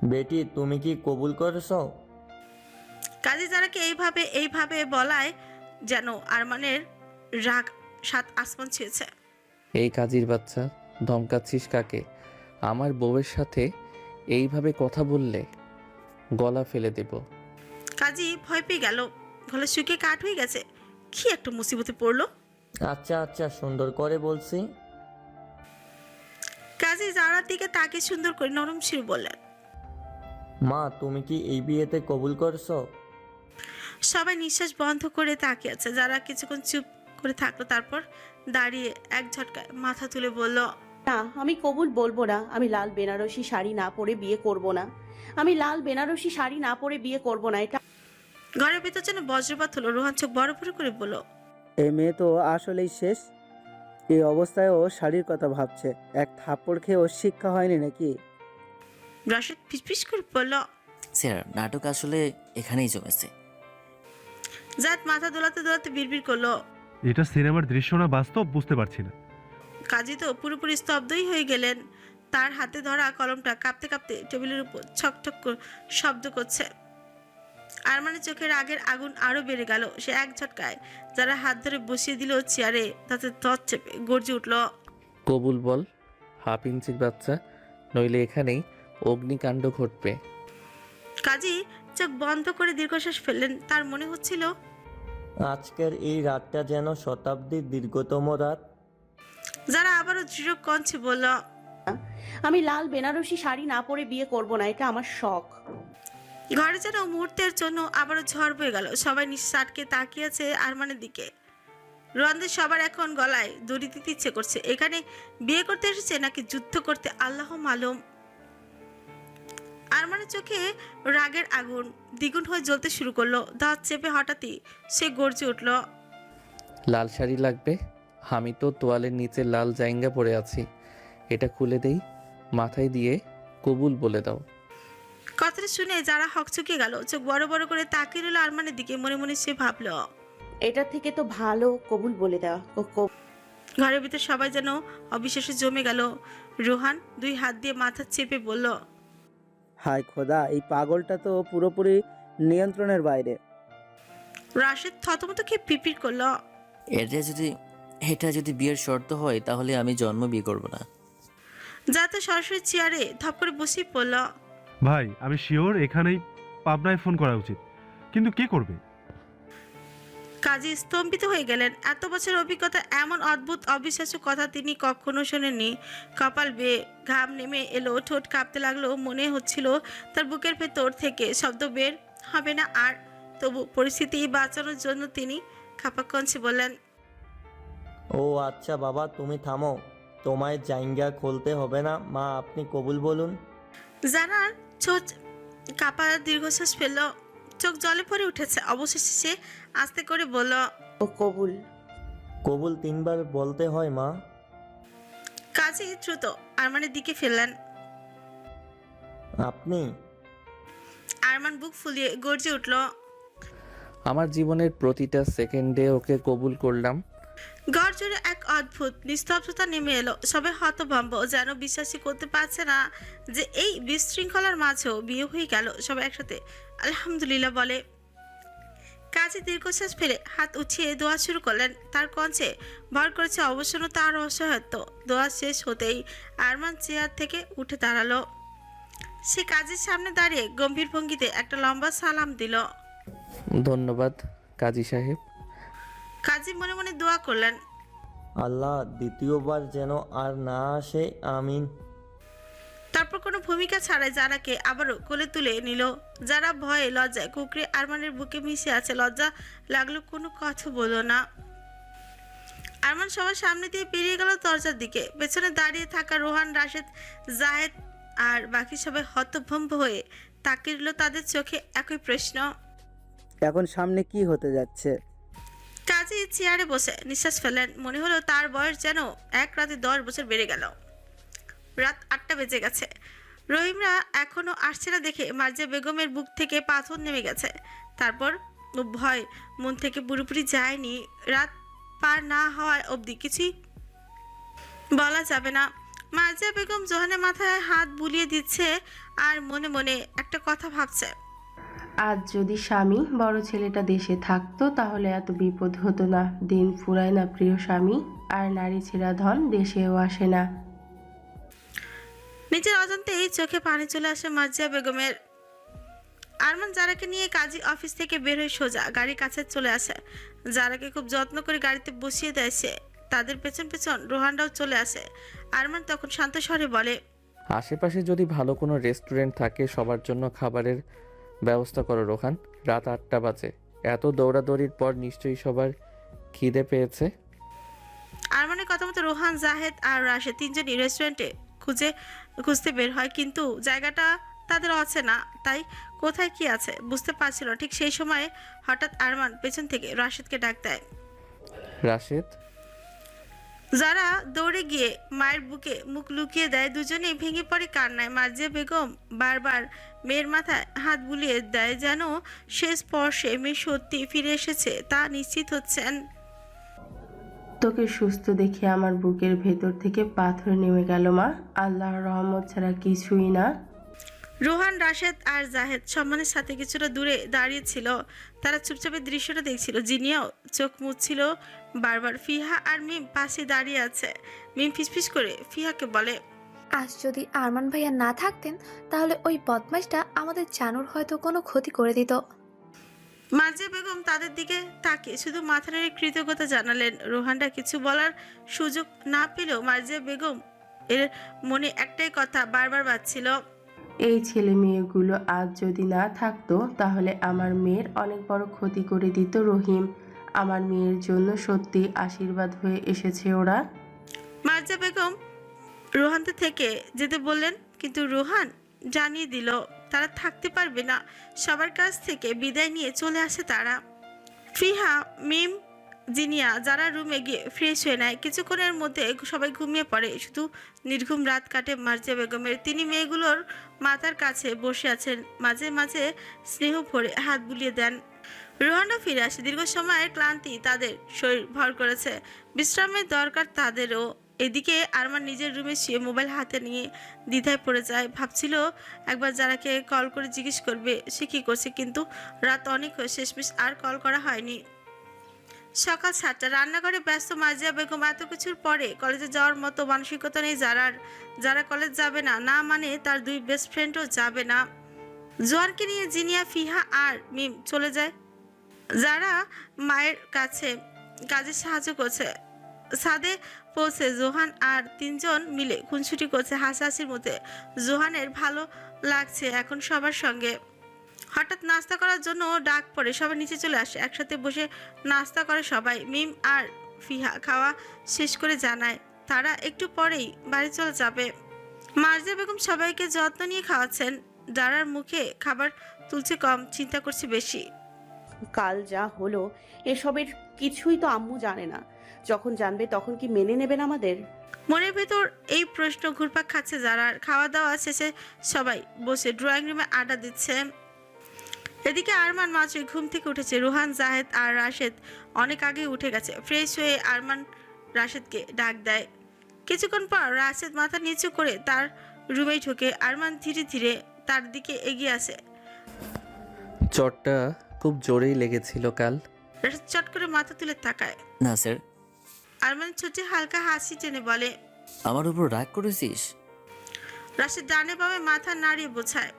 বেটি, তুমি কি কবুল করছো? কাজী যারাকে এইভাবে বলায় যেন আরমানের রাগ 7 আসমান ছুঁয়েছে। এই কাজীর বাচ্চা, ধমকাচ্ছিস কাকে? আমার বউয়ের সাথে এইভাবে কথা বললে গলা ফেলে দেব। কাজী ভয় পেয়ে গেল, গলা শুকিয়ে কাঠ হয়ে গেছে। কি একটা মুসিবতে পড়লো। আচ্ছা আচ্ছা, সুন্দর করে বলছি। কাজী জারার দিকে তাকে সুন্দর করে নরম সুরে বললেন, মা তুমি কি এই বিয়েতে কবুল করছো? সবাই নিঃশ্বাস বন্ধ করে তাকিয়ে আছে। যারা কিছুক্ষণ চুপ করে থাকলো, তারপর দাঁড়িয়ে এক ঝটকায় মাথা তুলে বলল, না, আমি কবুল বলবো না। আমি লাল বেনারসি শাড়ি না পরে বিয়ে করব না। আমি লাল বেনারসি শাড়ি না পরে বিয়ে করব না। এটা ঘরের ভিতর যেন বজ্রপাত হলো। রোহান চোখ বড় বড় করে বলল, এই মেয়ে তো আসলেই শেষ। এই অবস্থায় ও শাড়ির কথা ভাবছে। এক থাপ্পড় খেয়ে ওর শিক্ষা হয়নি নাকি? রাশেদ ফিসফিস করে বলল, স্যার, নাটক আসলে এখানেই জমেছে। জাত মাথা দোলাতে দোলাতে বিড়বিড় করলো। এটা সিনেমার দৃশ্য না বাস্তব বুঝতে পারছি না। কাজী তো পুরোপুরি স্তব্ধই হয়ে গেলেন। তার হাতে ধরা কলমটা কাঁপতে কাঁপতে টেবিলের উপর ছকছক শব্দ করছে। আরমানের চোখের আগের আগুন আরো বেড়ে গেল। সে এক ঝটকায় যারা হাত ধরে বসিয়ে দিল চেয়ারে, তাতে তৎ চেপে গর্জে উঠল, কবুল বল, হাফ ইঞ্চির বাচ্চা, নইলে এখানেই অগ্নিকাণ্ড ঘটবে। কাজী চোখ বন্ধ করে দীর্ঘশ্বাস ফেললেন। তার মনে হচ্ছিল আজকের এই রাতটা যেন শতাব্দীর দীর্ঘতম রাত। যারা আবারও দৃঢ় কণ্ঠে বলল, আমি লাল বেনারসি শাড়ি না পরে বিয়ে করব না। এটা আমার শখ। ঘরে যেন মুহূর্তের জন্য আবারও ঝড় বয়ে গেল। সবাই নিঃশ্বাস আটকে তাকিয়ে আছে আরমানের দিকে। রোহানদের সবার এখন গলায় দড়ি দিতে ইচ্ছে করছে। এখানে বিয়ে করতে এসেছে নাকি যুদ্ধ করতে, আল্লাহ মালুম। আরমানের চোখে রাগের আগুন দ্বিগুণ হয়ে জ্বলতে শুরু করলো। দাঁত চেপে হঠাৎই সে গর্জে উঠল, লাল শাড়ি লাগবে? আমি তো তোয়ালের নিচে লাল জাইঙ্গা পরে আছি, এটা খুলে দেই, মাথায় দিয়ে কবুল বলে দাও। কথাটা শুনে যারা হকচকিয়ে গেল। চোখ বড় বড় করে তাকিয়ে রইল আরমানের দিকে। মনে মনে সে ভাবল, এটা থেকে তো ভালো কবুল বলে দেওয়া। ঘরের ভিতর সবাই যেন অবিশ্বাসে জমে গেল। রোহান দুই হাত দিয়ে মাথা চেপে বলল, হায় খোদা, এই পাগলটা তো পুরোপুরি নিয়ন্ত্রণের বাইরে। রাশেদ থতমত খেয়ে পিপির করলো, এটা যদি বিয়ের শর্ত হয় তাহলে আমি জন্ম বিয়ে করব না। যাতে সরাসরি চেয়ারে ধপ করে বসে পড়ল। ভাই, আমি শিওর এখানেই পাবনায় ফোন করা উচিত, কিন্তু কে করবে? কাজী স্তম্ভিত হয়ে গেলেন। এত বছরের অভিজ্ঞতা এমন অদ্ভুত অবিশ্বাস্য কথা তিনি কখনো শোনেননি। কপাল বেয়ে ঘাম নেমে এলো, ঠোঁট কাঁপতে লাগলো। মনে হচ্ছিল তার বুকের ভেতর থেকে শব্দ বের হবে না আর। তবু পরিস্থিতি বাঁচানোর জন্য তিনি খাপা কঞ্চে বললেন, ও আচ্ছা বাবা, তুমি থামো, তোমায় জাইঙ্গা খুলতে হবে না। মা আপনি কবুল বলুন। জানার ছোট কাপা দীর্ঘশ্বাস ফেলল, চোখ জলে ভরে উঠেছে। অবশেষে সে আস্তে করে বলল, কবুল। কবুল 3 বার বলতে হয় মা। কাজী দ্রুত আরমানের দিকে ফেললেন। আপনি? আরমান বুক ফুলিয়ে গর্জে উঠল, আমার জীবনের প্রতিটা সেকেন্ডে ওকে কবুল করলাম। ঘর জুড়ে এক অদ্ভুত নিস্তব্ধতা নেমে এলো। সবাই হতভম্ব, যেন বিশ্বাসই করতে পারছে না যে এই বিশৃঙ্খলার মাঝেও বিয়ে হয়ে গেল। সবাই একসাথে আলহামদুলিল্লাহ বলে। কাজে দীর্ঘশ্বাস ফেলে হাত উঠিয়ে দোয়া শুরু করলেন। তার কঞ্চে ভর করেছে অবসন্নতা আর অসহায়ত্ব। দোয়া শেষ হতেই আরমান চেয়ার থেকে উঠে দাঁড়ালো। সে কাজের সামনে দাঁড়িয়ে গম্ভীর ভঙ্গিতে একটা লম্বা সালাম দিল। ধন্যবাদ কাজী সাহেব। কাজী মনে মনে দোয়া করলেন, আল্লাহ দ্বিতীয়বার যেন আর না আসে, আমিন। তারপর কোনো ভূমিকা ছাড়াই যারাকে আবারও কোলে তুলে নিল। যারা ভয়ে লজ্জায় কুকরে আরমানের বুকে মিশে আছে। লজ্জা লাগলো, কোনো কথা বলল না। আরমান সবার সামনে দিয়ে পেরিয়ে গেল দরজার দিকে। পেছনে দাঁড়িয়ে থাকা রোহান, রাশেদ, জাহেদ আর বাকি সবাই হতভম্ব হয়ে তাকিয়ে রইল। তাদের চোখে একই প্রশ্ন। এখন সামনে কি হতে যাচ্ছে? কাজী চেয়ারে বসে নিঃশ্বাস ফেলেন। মনে হলো তার বয়স যেন এক রাতে 10 বছর বেড়ে গেল। রাত 8টা বেজে গেছে। রহিমরা এখনো আসছে না দেখে মার্জিয়া বেগমের বুক থেকে পাথর নেমে গেছে। তারপর ভয় মন থেকে পুরোপুরি যায়নি। রাত পার না হওয়ার অবধি কিছুই বলা যাবে না। মার্জিয়া বেগম জোহানের মাথায় হাত বুলিয়ে দিচ্ছে আর মনে মনে একটা কথা ভাবছে। আজ যদি স্বামী বড় ছেলেটা দেশে থাকতো তাহলে এত বিপদ হতো না। দিন ফুরায় না প্রিয় স্বামী, আর নারী ছেঁড়া ধন দেশেও আসে না। নিজের অজান্তেই চোখে পানি চলে আসে মার্জিয়া বেগমের। আরমান যারাকে নিয়ে কাজী অফিস থেকে বের হয়ে সোজা গাড়ির কাছে চলে আসে। যারাকে খুব যত্ন করে গাড়িতে বসিয়ে দেয় সে। তাদের পেছন পেছন রোহানরাও চলে আসে। আরমান তখন শান্ত স্বরে বলে, আশেপাশে যদি ভালো কোনো রেস্টুরেন্ট থাকে সবার জন্য খাবারের ব্যবস্থা করো রোহান। রাত 8টা বাজে। এত দৌড়াদৌড়ির পর নিশ্চয়ই সবার খিদে পেয়েছে। আরমানের কথা মতো রোহান, জাহেদ আর রাশেদ তিনজনই রেস্টুরেন্টে খুঁজতে বের হয়, কিন্তু জায়গাটা তাদের অচেনা, তাই কোথায় কি আছে বুঝতে পারছিল না। ঠিক সেই সময় হঠাৎ আরমান পেছন থেকে রাশেদকে ডাক দেয়। রাশেদ। যারা দৌড়ে গিয়ে মায়ের বুকে মুখ লুকিয়ে দেয়। দুজনেই ভেঙে পড়ে কান্নায়। মার্জিয়া বেগম বারবার মেয়ের মাথায় হাত বুলিয়ে দেয়, যেন সে স্পর্শে মেয়ে সত্যি ফিরে এসেছে তা নিশ্চিত হচ্ছেন। তোকে সুস্থ দেখে আমার বুকের ভেতর থেকে পাথর নেমে গেল মা। আল্লাহর রহমত ছাড়া কিছুই না। রোহান, রাশেদ আর জাহেদ সম্মানের সাথে কিছুটা দূরে দাঁড়িয়েছিল। তারা চুপচাপে দৃশ্যটা দেখছিল। জিনিয়াও চোখ মুছছিল বারবার। ফিহা আর মিম পাশে দাঁড়িয়ে আছে। মিম ফিসফিস করে ফিহাকে বলে, আজ যদি আরমান ভাইয়া না থাকতেন তাহলে ওই বদমাইশটা আমাদের জানুর হয়তো কোনো ক্ষতি করে দিত। মার্জিয়া বেগম তাদের দিকে তাকিয়ে শুধু মাথা নেড়ে কৃতজ্ঞতা জানালেন। রোহানরা কিছু বলার সুযোগ না পেলেও মার্জিয়া বেগম এর মনে একটাই কথা বারবার বাজছিল, এই ছেলে মেয়েগুলো আজ যদি না থাকতো তাহলে আমার মেয়ের অনেক বড় ক্ষতি করে দিত রহিম। আমার মেয়ের জন্য সত্যি আশীর্বাদ হয়ে এসেছে ওরা। মার্জিয়া বেগম রোহানতে থেকে যেতে বললেন, কিন্তু রোহান জানিয়ে দিল তারা থাকতে পারবে না। সবার কাছ থেকে বিদায় নিয়ে চলে আসে তারা। ফিহা, মিম, জিনিয়া যারা রুমে গিয়ে ফ্রেশ হয়ে নেয়। কিছুক্ষণের মধ্যে সবাই ঘুমিয়ে পড়ে। শুধু নির্ঘুম রাত কাটে মার্জিয়া বেগমের। তিনি মেয়েগুলোর মাথার কাছে বসে আছেন, মাঝে মাঝে স্নেহ ভরে হাত বুলিয়ে দেন। রোহানও ফিরে আসে। দীর্ঘ সময়ের ক্লান্তি তাদের শরীর ভর করেছে, বিশ্রামের দরকার তাদেরও। এদিকে আরমান নিজের রুমে শুয়ে মোবাইল হাতে নিয়ে দ্বিধায় পড়ে যায়। ভাবছিল একবার যারাকে কল করে জিজ্ঞেস করবে সে কী করছে, কিন্তু রাত অনেক হয়ে শেষমেশ আর কল করা হয়নি। সকাল 7টা। রান্নাঘরে ব্যস্ত মার্জিয়া বেগম। এত কিছুর পরে কলেজে যাওয়ার মতো মানসিকতা নেই যারার। যারা কলেজ যাবে না, না মানে তার দুই বেস্ট ফ্রেন্ডও যাবে না। জোয়ানকে নিয়ে জিনিয়া, ফিহা আর মিম চলে যায়। যারা মায়ের কাছে কাজে সাহায্য করছে। ছাদে পৌঁছে জোহান আর তিনজন মিলে খুনসুটি করছে হাসাহাসির মধ্যে। জোহানের ভালো লাগছে এখন সবার সঙ্গে। হঠাৎ নাস্তা করার জন্য ডাক পড়ে। সবাই নিচে চলে আসে। একসাথে বসে নাস্তা করে সবাই। মিম আর ফিহা খাওয়া শেষ করে জানায় তারা একটু পরেই বাড়ি চলে যাবে। মার্জিয়া বেগম সবাইকে যত্ন নিয়ে খাওয়াচ্ছেন। যারার মুখে খাবার তুলছে কম, চিন্তা করছে বেশি। কাল যা হলো এসবের কিছুই তো আম্মু জানে না। যখন জানবে তখন কি মেনে নেবেন আমাদের? মনের ভেতর এই প্রশ্ন ঘুরপাক খাচ্ছে যারার। খাওয়া দাওয়া শেষে সবাই বসে ড্রয়িং রুমে আড্ডা দিচ্ছে। এদিকে আরমান মাত্রই ঘুম থেকে উঠেছে। রোহান, জাহেদ আর রাশেদ অনেক আগে উঠে গেছে। ফ্রেশ হয়ে আরমান রাশেদকে ডাক দেয়। কিছুক্ষণ পর রাশেদ মাথা নিচু করে তার রুমেই ঢোকে। আরমান ধীরে ধীরে তার দিকে এগিয়ে আসে। চটটা খুব জোরেই লেগেছিল কাল। রাশেদ চট করে মাথা তুলে তাকায়। না স্যার। আরমান ছোটে হালকা হাসি টেনে বলে, আমার উপর রাগ করেছিস? রাশেদ ডানে বামে মাথা নাড়িয়ে বোঝায়,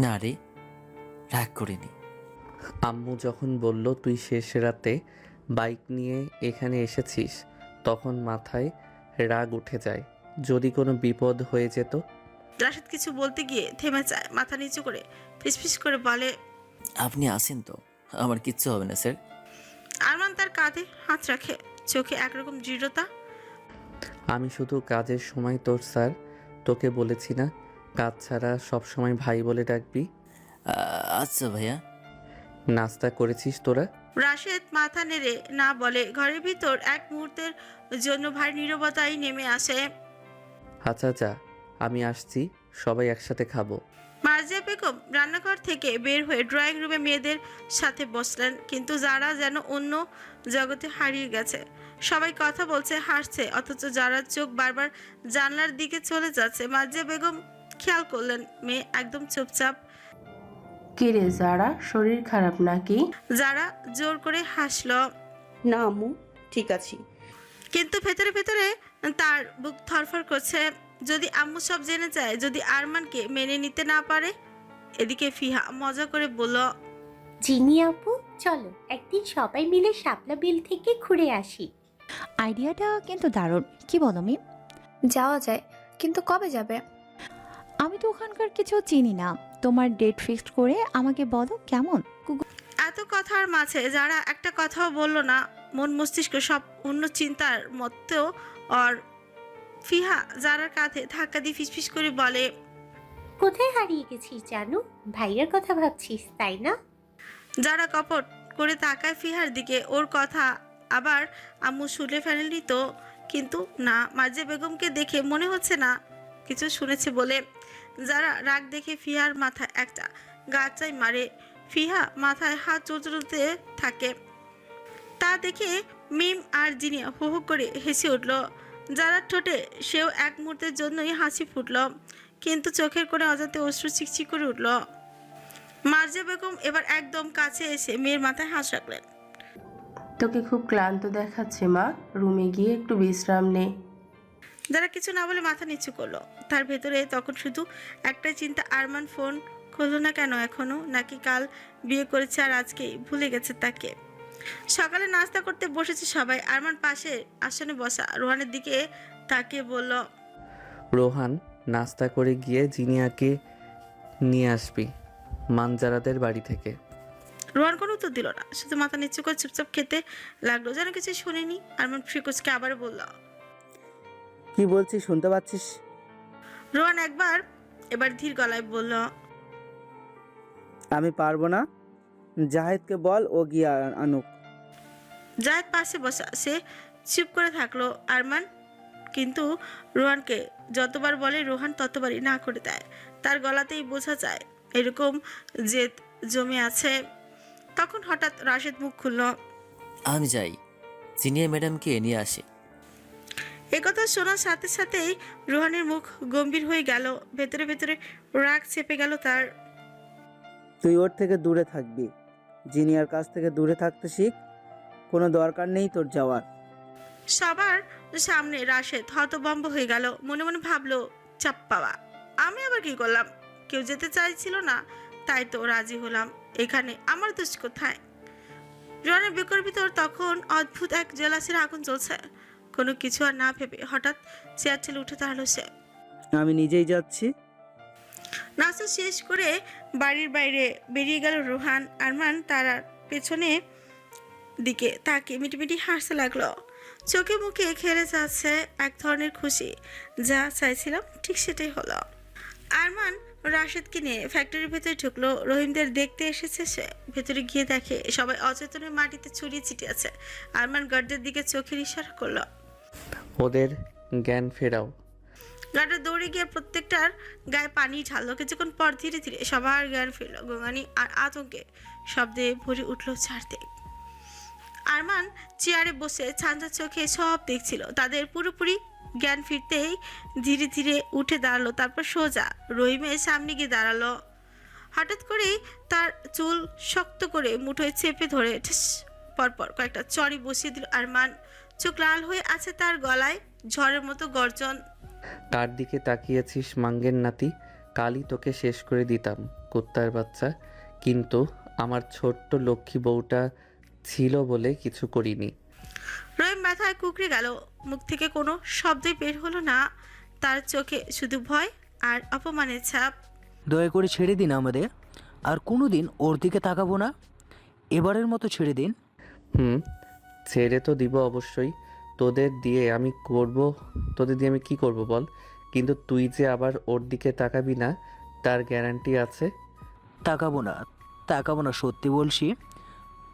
না রে, রাগ করিনি। আম্মু যখন বলল তুই শেষ রাতে বাইক নিয়ে এখানে এসেছিস তখন মাথায় রাগ উঠে যায়। যদি কোনো বিপদ হয়ে যেত। রাশেদ কিছু বলতে গিয়ে থেমে যায়। মাথা নিচু করে ফিসফিস করে বলে, আপনি আসেন তো, আমার কিচ্ছু হবে না স্যার। আরমান তার কাঁধে হাত রাখে, চোখে একরকম দৃঢ়তা। আমি শুধু কাজের সময় তোর স্যার, তোকে বলেছি না কাজ ছাড়া সবসময় ভাই বলে ডাকবি। আচ্ছা ভাইয়া। নাস্তা করেছিস তোরা? রাশেদ মাথা নেড়ে না বলে। ঘরের ভিতর এক মুহূর্তের জন্য ভারী নীরবতাই নেমে আসে। আচ্ছা যা, আমি আসছি, সবাই একসাথে খাবো। মার্জিয়া বেগম রান্নাঘর থেকে বের হয়ে ড্রয়িং রুমে মেয়েদের সাথে বসলেন, কিন্তু যারা যেন অন্য জগতে হারিয়ে গেছে। সবাই কথা বলছে, হাসছে, অথচ যারা চোখ বারবার জানলার দিকে চলে যাচ্ছে। মার্জিয়া বেগম খেয়াল করলেন মেয়ে একদম চুপচাপ। কিরে যারা, শরীর খারাপ নাকি? যারা জোর করে হাসলো। না আম্মু, ঠিক আছি। কিন্তু ভেতরে ভেতরে তার বুক থরফর করছে। যদি আম্মু সব জেনে যায়, যদি আরমানকে মেনে নিতে না পারে। এদিকে ফিহা মজা করে বলল, জিনি আপু, চলো একদিন সবাই মিলে শাপলা বিল থেকে ঘুরে আসি। আইডিয়াটা কিন্তু দারুণ, কি বলো মিম? যাওয়া যায়, কিন্তু কবে যাবে? আমি তো ওখানকার কিছু চিনি না, তোমার ডেট ফিক্সড করে আমাকে বলো কেমন। এত কথার মাঝে যারা একটা কথাও বলল না, মন মস্তিষ্ক সব অন্য চিন্তার মধ্যেও। আর ফিহা যারার কাঁধে ধাক্কা দিয়ে ফিসফিস করে বলে, কোথায় হারিয়ে গেছিস জানু? ভাইয়ের কথা ভাবছিস তাই না? যারা কপট করে তাকায় ফিহার দিকে। ওর কথা আবার আম্মু শুনে ফেলেনি তো? কিন্তু না, মার্জিয়া বেগমকে দেখে মনে হচ্ছে না কিছু শুনেছে বলে। যারা রাগ দেখে ফিহার মাথায় একটা গাছাই মারে। ফিহা মাথায় হাত চলতে থাকে। তা দেখে মিম আর জিনিয়া হু হু করে হেসে উঠল। যারা ঠোঁটে সেও এক মুহূর্তের জন্যই হাসি ফুটল, কিন্তু চোখের কোণে অজান্তে অশ্রু চিকচিক করে উঠল। মার্জিয়া বেগম এবার একদম কাছে এসে মেয়ের মাথায় হাত রাখলেন। তোকে খুব ক্লান্ত দেখাচ্ছে মা, রুমে গিয়ে একটু বিশ্রাম নে। যারা কিছু না বলে মাথা নিচু করলো। তার ভেতরে তখন শুধু একটাই চিন্তা, আরমান ফোন করলো না কেন এখনো? নাকি কাল বিয়ে করেছে আর আজকেই ভুলে গেছে তাকে? সকালে নাস্তা করতে বসেছে সবাই। আরমান পাশে আসনে বসা রোহানের দিকে তাকিয়ে বলল, রোহান, নাস্তা করে গিয়ে জিনিয়াকে নিয়ে আসবি মানজারাদের বাড়ি থেকে। রোহান কোনো উত্তর দিল না, শুধু মাথা নিচু করে চুপচাপ খেতে লাগলো, যেন কিছু শুনেনি। আরমান ফ্রিকুচকে আবার বলল, কি বলছিস শুনতে পাচ্ছিস? রোহান এবার ধীর গলায় বলল, আমি পারবো না, জাহেদকে বল ও গিয়ে আনুক। জাহেদ পাশে বসা, সে চুপ করে থাকলো। আরমান কিন্তু রোহানকে যতবার বলে রোহান ততবারই না করে দেয়। তার গলাতেই বোঝা যায় এরকম জেদ জমে আছে। তখন হঠাৎ রাশেদ মুখ খুলল, আমি যাই, জিনিয়া ম্যাডামকে নিয়ে আসি। একথা শোনার সাথে সাথেই রোহানের মুখ গম্ভীর হয়ে গেল। ভেতরে ভেতরে রাগ চেপে গেল তার। তুই ওর থেকে দূরে থাকবি, জিনিয়ার কাছ থেকে দূরে থাকতে শিখ। কোনো দরকার নেই তোর যাওয়ার। সবার সামনে রাশেদ হতভম্ব হয়ে গেল। মনে মনে ভাবলো, চাপ পাওয়া, আমি আবার কি করলাম? কেউ যেতে চাইছিল না, তাই তো রাজি হলাম। এখানে আমার দোষ কোথায়? রোহানের বেকর ভিতর তখন অদ্ভুত এক জেলাসির আগুন জ্বলছে। কোনো কিছু আর না ভেবে হঠাৎ চেয়ার ঠেলে উঠে দাঁড়ালো সে। আমি নিজেই যাচ্ছি। নাস্তা শেষ করে বাড়ির বাইরে বেরিয়ে গেল রোহান। আরমান তার পেছনে দিকে তাকে মিটিমিটি হাসতে লাগলো। চোখে মুখে খেলে যাচ্ছে এক ধরনের খুশি। যা চাইছিলাম ঠিক সেটাই হলো। আরমান রাশেদকে নিয়ে ফ্যাক্টরির ভেতরে ঢুকলো। রহিমদের দেখতে এসেছে সে। ভেতরে গিয়ে দেখে সবাই অচেতনে মাটিতে ছড়িয়ে ছিটিয়ে আছে। আরমান গার্ডদের দিকে চোখের ইশারা করলো, ওদের জ্ঞান ফেরাও। গার্ডরা দৌড়ে গিয়ে প্রত্যেকটার গায়ে পানি ঢাললো। কিছুক্ষণ পর ধীরে ধীরে সবার জ্ঞান ফিরল। গোঙানি আর আতঙ্কে শব্দে ভরে উঠল চারদিক। আরমান চেয়ারে বসে ছান্দা চোখে সব দেখছিল। তাদের পুরোপুরি জ্ঞান ফিরতেই ধীরে ধীরে উঠে দাঁড়ালো। তারপর সোজা রহিমের সামনে গিয়ে দাঁড়ালো। হঠাৎ করেই তার চুল শক্ত করে মুঠোয় চেপে ধরে পরপর কয়েকটা চড়ি বসিয়ে দিল আরমান। চোখ লাল হয়ে আছে তার গলায় ঝড়ের মতো গর্জন। কার দিকে তাকিয়েছিস মাঙ্গের নাতি? কালই তোকে শেষ করে দিতাম কুত্তার বাচ্চা, কিন্তু আমার ছোট্ট লক্ষ্মী বউটা ছিল বলে কিছু করিনি। রহিম মাথায় কুকড়ে গেল। মুখ থেকে কোনো শব্দই বের হলো না। তার চোখে শুধু ভয় আর অপমানের ছাপ। দয়া করে ছেড়ে দিন আমাদের, আর কোনো দিন ওর দিকে তাকাবো না। এবারের মতো ছেড়ে দিন। ছেড়ে তো দিব অবশ্যই। তোদের দিয়ে আমি কি করব বল? কিন্তু তুই যে আবার ওর দিকে তাকাবি না তার গ্যারান্টি আছে? তাকাবো না, সত্যি বলছি।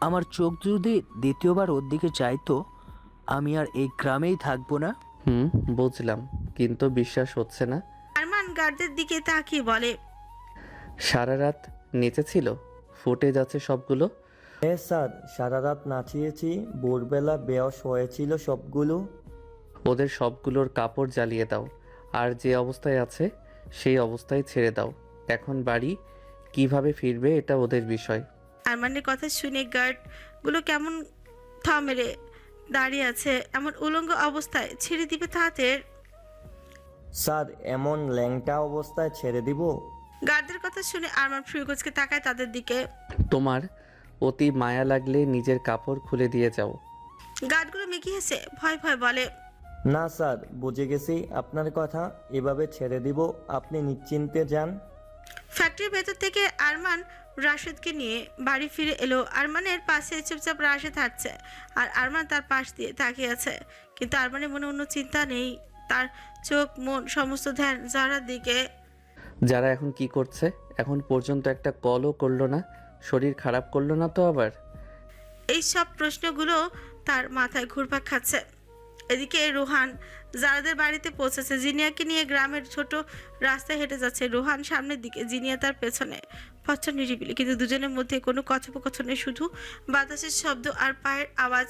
আমার চোখ যদি দ্বিতীয়বার ওর দিকে চাইতো, আমি আর এই গ্রামেই থাকবো না। বুঝলাম, কিন্তু বিশ্বাস হচ্ছে না। আরমান গার্ডদের দিকে তাকিয়ে বলে, সারা রাত নেচেছিল, ফুটেজ আছে সবগুলো। হ্যাঁ স্যার, সারা রাত নাচিয়েছি, ভোরবেলা বেয়াস হয়েছিল সবগুলো। ওদের সবগুলোর কাপড় জ্বালিয়ে দাও, আর যে অবস্থায় আছে সেই অবস্থায় ছেড়ে দাও। এখন বাড়ি কিভাবে ফিরবে এটা ওদের বিষয়। আরমানের কথা শুনে গার্ডগুলো কেমন থা মেরে দাঁড়িয়ে আছে। এমন উলঙ্গ অবস্থায় ছেড়ে দিবে তাদের? স্যার, এমন ল্যাংটা অবস্থায় ছেড়ে দিব? গার্ডদের কথা শুনে আরমান ফ্রিগোজকে তাকায় তাদের দিকে। তোমার অতি মায়া লাগলে নিজের কাপড় খুলে দিয়ে যাও। গার্ডগুলো মিকি হেসে ভয় ভয় বলে, না স্যার, বুঝে গেছি আপনার কথা, এভাবে ছেড়ে দিব, আপনি নিশ্চিন্তে যান। ফ্যাক্টরির ভেতর থেকে আরমান রাশেদকে নিয়ে বাড়ি ফিরে এলো। আরমানের পাশে চুপচাপ রাশেদ হাঁটছে আর আরমান তার পাশ দিয়ে তাকিয়ে আছে, কিন্তু আরমানের মনে অন্য চিন্তা নেই। তার চোখ মন সমস্ত ধ্যান যারার দিকে। যারা এখন কি করছে? এখন পর্যন্ত একটা কলও করলো না, শরীর খারাপ করলো না তো আবার? এই সব প্রশ্নগুলো তার মাথায় ঘুরপাক খাচ্ছে। এদিকে রোহান জারাদের বাড়িতে পৌঁছেছে। জিনিয়াকে নিয়ে গ্রামের ছোট রাস্তায় হেঁটে যাচ্ছে। রোহান সামনের দিকে, জিনিয়া তার পেছনে। পথ নিরিবিলি, কিন্তু দুজনের মধ্যে কোনো কথোপকথন নেই, শুধু বাতাসের শব্দ আর পায়ের আওয়াজ।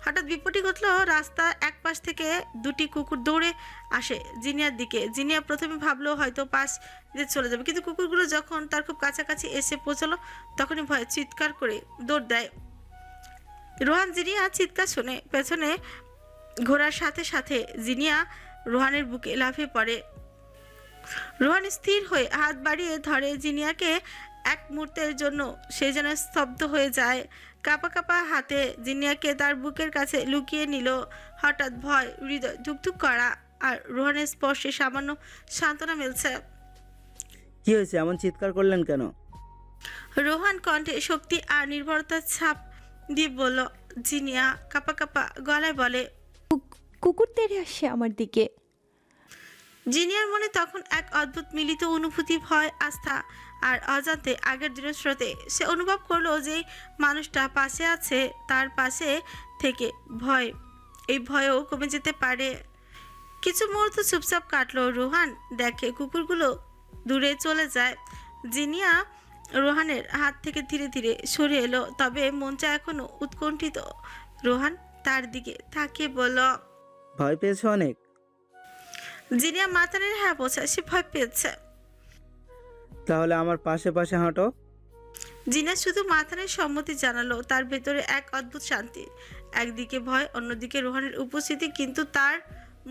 হঠাৎ বিপত্তি ঘটল। রাস্তা এক পাশ থেকে দুটি কুকুর দৌড়ে আসে জিনিয়ার দিকে। জিনিয়া প্রথমে ভাবলো হয়তো পাশ দিয়ে চলে যাবে, কিন্তু কুকুরগুলো যখন তার খুব কাছাকাছি এসে পৌঁছলো তখনই ভয়ে চিৎকার করে দৌড় দেয়। রোহান জিনিয়া চিৎকার শুনে পেছনে ঘোরার সাথে সাথে জিনিয়া রোহানের বুকে লাফিয়ে পড়ে। রোহান স্থির হয়ে হাত বাড়িয়ে ধরে জিনিয়াকে। এক মুহূর্তের জন্য সে যেন স্তব্ধ হয়ে যায়। কাঁপা কাঁপা হাতে জিনিয়াকে তার বুকের কাছে লুকিয়ে নিল। হঠাৎ ভয়, হৃদয় ধুকধুক করা আর রোহানের স্পর্শে সামান্য সান্ত্বনা মিলছে। কি হয়েছে, এমন চিৎকার করলেন কেন? রোহান কণ্ঠে শক্তি আর নির্ভরতার ছাপ দিয়ে বলল। জিনিয়া কাঁপা কাঁপা গলায় বলে, কুকুর তেড়ে আসছে আমার দিকে। জিনিয়ার মনে তখন এক অদ্ভুত মিলিত অনুভূতি, ভয়, আস্থা আর অজান্তে আগের দিনের স্রোতে সে অনুভব করলো যে মানুষটা পাশে আছে, তার পাশে থেকে ভয়, এই ভয়ও কমে যেতে পারে। কিছু মুহূর্ত চুপচাপ কাটলো। রোহান দেখে কুকুরগুলো দূরে চলে যায়। জিনিয়া রোহানের হাত থেকে ধীরে ধীরে সরে এলো, তবে মনটা এখনো উৎকণ্ঠিত। রোহান তার দিকে তাকিয়ে বলল, ভয় পেয়েছো অনেক? জিনিয়া মাথা নেড়ে হ্যাঁ বোঝায়, সে ভয় পেয়েছে। তাহলে আমার পাশে পাশে হাঁটো। জিনিয়া শুধু মাথা নেড়ে সম্মতি জানালো। তার ভেতরে এক অদ্ভুত শান্তি, একদিকে ভয়, অন্যদিকে রোহানের উপস্থিতি, কিন্তু তার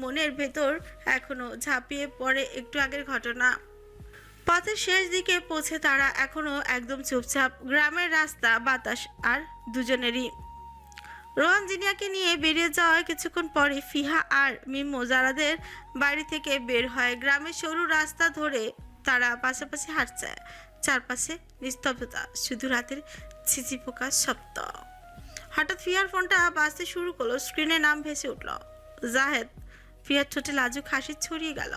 মনের ভেতর এখনো ঝাঁপিয়ে পড়ে একটু আগের ঘটনা। পথের শেষ দিকে পৌঁছে তারা এখনো একদম চুপচাপ। গ্রামের রাস্তা, বাতাস আর দুজনেরই। রোহান জিনিয়াকে নিয়ে বেরিয়ে যাওয়ার কিছুক্ষণ পরে ফিহা আর মিমো জারাদের বাড়ি থেকে বের হয়। গ্রামের সরু রাস্তা ধরে তারা পাশাপাশি হাঁটছে। চারপাশে নিস্তব্ধতা, শুধু রাতের ছিচি পোকার শব্দ। হঠাৎ ফিহার ফোনটা বাজতে শুরু করলো। স্ক্রিনে নাম ভেসে উঠল, জাহেদ। ফিহার ঠোঁটে লাজুক হাসি ছড়িয়ে গেল।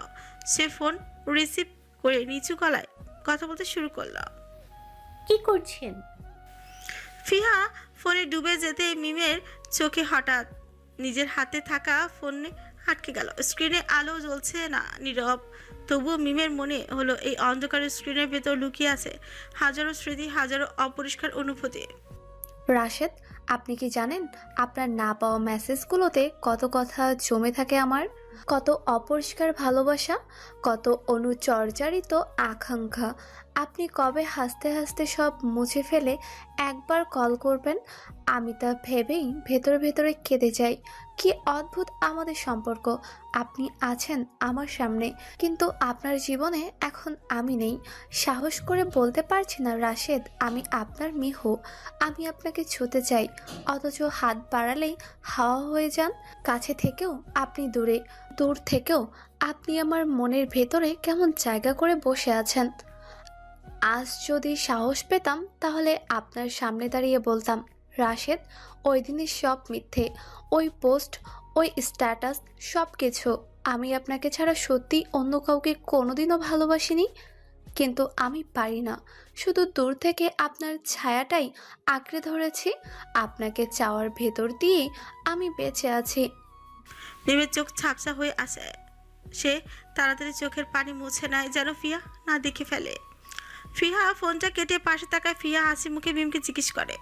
সে ফোন রিসিভ করে নিচু গলায় কথা বলতে শুরু করলো। কি করছেন? ফিহা ফোনে ডুবে যেতে মিমের চোখে হঠাৎ নিজের হাতে থাকা ফোনে আটকে গেল। স্ক্রিনে আলো জ্বলছে না, নীরব। তবুও মিমের মনে হলো এই অন্ধকারের স্ক্রিনের ভেতর লুকিয়ে আছে হাজারো স্মৃতি, হাজারো অপরিষ্কার অনুভূতি। রাশেদ, আপনি কি জানেন আপনার না পাওয়া মেসেজগুলোতে কত কথা জমে থাকে আমার? কত অপরিষ্কার ভালোবাসা, কত অনুচর্যারিত আকাঙ্ক্ষা। আপনি কবে হাসতে হাসতে সব মুছে ফেলে একবার কল করবেন, আমি তা ভেবেই ভেতরে ভেতরে কেঁদে যাই। কি অদ্ভুত আমাদের সম্পর্ক। আপনি আছেন আমার সামনে, কিন্তু আপনার জীবনে এখন আমি নেই। সাহস করে বলতে পারছি না রাশেদ, আমি আপনার মিহু। আমি আপনাকে ছুঁতে চাই, অথচ হাত বাড়ালেই হাওয়া হয়ে যান। কাছে থেকেও আপনি দূরে, দূর থেকেও আপনি আমার মনের ভেতরে কেমন জায়গা করে বসে আছেন। আজ যদি সাহস পেতাম তাহলে আপনার সামনে দাঁড়িয়ে বলতাম, রাশেদ, ওই দিনের সব মিথ্যে, ওই পোস্ট, ওই স্ট্যাটাস, সব কিছু। আমি আপনাকে ছাড়া সত্যি অন্য কাউকে কোনোদিনও ভালোবাসিনি। কিন্তু আমি পারি না, শুধু দূর থেকে আপনার ছায়াটাই আঁকড়ে ধরেছি। আপনাকে চাওয়ার ভেতর দিয়ে আমি বেঁচে আছি। মিমের চোখ ঝাপসা হয়ে আসে। সে তাড়াতাড়ি চোখের পানি মুছে নেয়, যেন ফিয়া না দেখে ফেলে। ফিহা ফোনটা কেটে পাশে থাকায় ফিয়া হাসি মুখে মিমকে জিজ্ঞেস করে,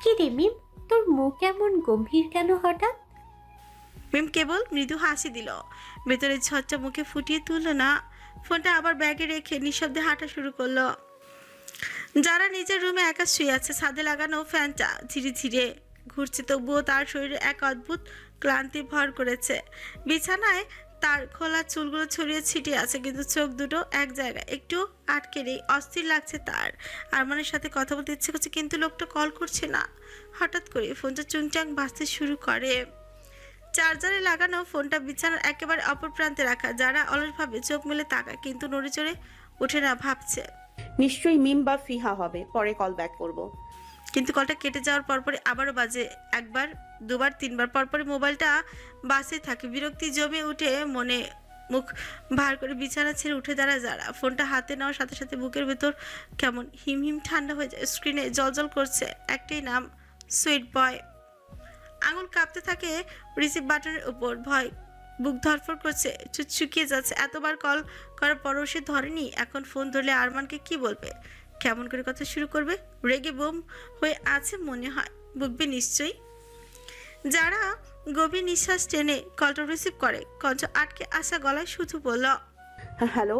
কি রে মিম, তোর মুখ এমন গম্ভীর কেন হঠাৎ? মিম কেবল মৃদু হাসি দিল, ভেতরে ঝরঝা মুখে ফুটিয়ে তুলল না। ফোনটা আবার ব্যাগে রেখে নিঃশব্দে হাঁটা শুরু করলো। যারা নিজের রুমে একা শুয়ে আছে, ছাদে লাগানো ফ্যানটা ধীরে ধীরে ঘুরছে, তবুও তার শরীরে এক অদ্ভুত ক্লান্তি ভর করেছে। বিছানায় তার খোলা চুলগুলো ছড়িয়ে ছিটিয়ে আছে, কিন্তু চোখ দুটো এক জায়গায়, একটু আটকে নেই। অস্থির লাগছে তার। আরমানের সাথে কথা বলতে ইচ্ছে করছে, কিন্তু লোকটা কল করছে না। হঠাৎ করে ফোনটা চুংচাং বাজতে শুরু করে। চার্জারে লাগানো ফোনটা বিছানার একেবারে অপর প্রান্তে রাখা। যারা অলসভাবে চোখ মেলে তাকায়, কিন্তু নড়ে চড়ে ওঠে না। ভাবছে নিশ্চয়ই মিম বা ফিহা হবে, পরে কল ব্যাক করব। কিন্তু কলটা কেটে যাওয়ার পরপরই আবারও বাজে। একবার, দুবার, তিনবার পরপরই মোবাইলটা বাসে থাকে। বিরক্তি জমে উঠে মনে। মুখ ভার করে বিছানা ছেড়ে উঠে দাঁড়ায় যারা। ফোনটা হাতে নেওয়ার সাথে সাথে বুকের ভেতর কেমন হিম হিম ঠান্ডা হয়ে যায়। স্ক্রিনে জলজল করছে একটাই নাম, সুইট বয়। আঙুল কাঁপতে থাকে রিসিভ বাটনের উপর। ভয় বুক ধরফর করছে, চুকিয়ে যাচ্ছে। এতবার কল করার পরও সে ধরেনি। এখন ফোন ধরলে আরমানকে কি বলবে? কেমন করে কথা শুরু করবে? রেগে বোম হয়ে আছে মনে হয়, বুকবে নিশ্চয়ই। যারা গভীর নিঃশ্বাস টেনে কলটা রিসিভ করে, কণ্ঠ আটকে আসা গলায় শুধু বলল, হ্যালো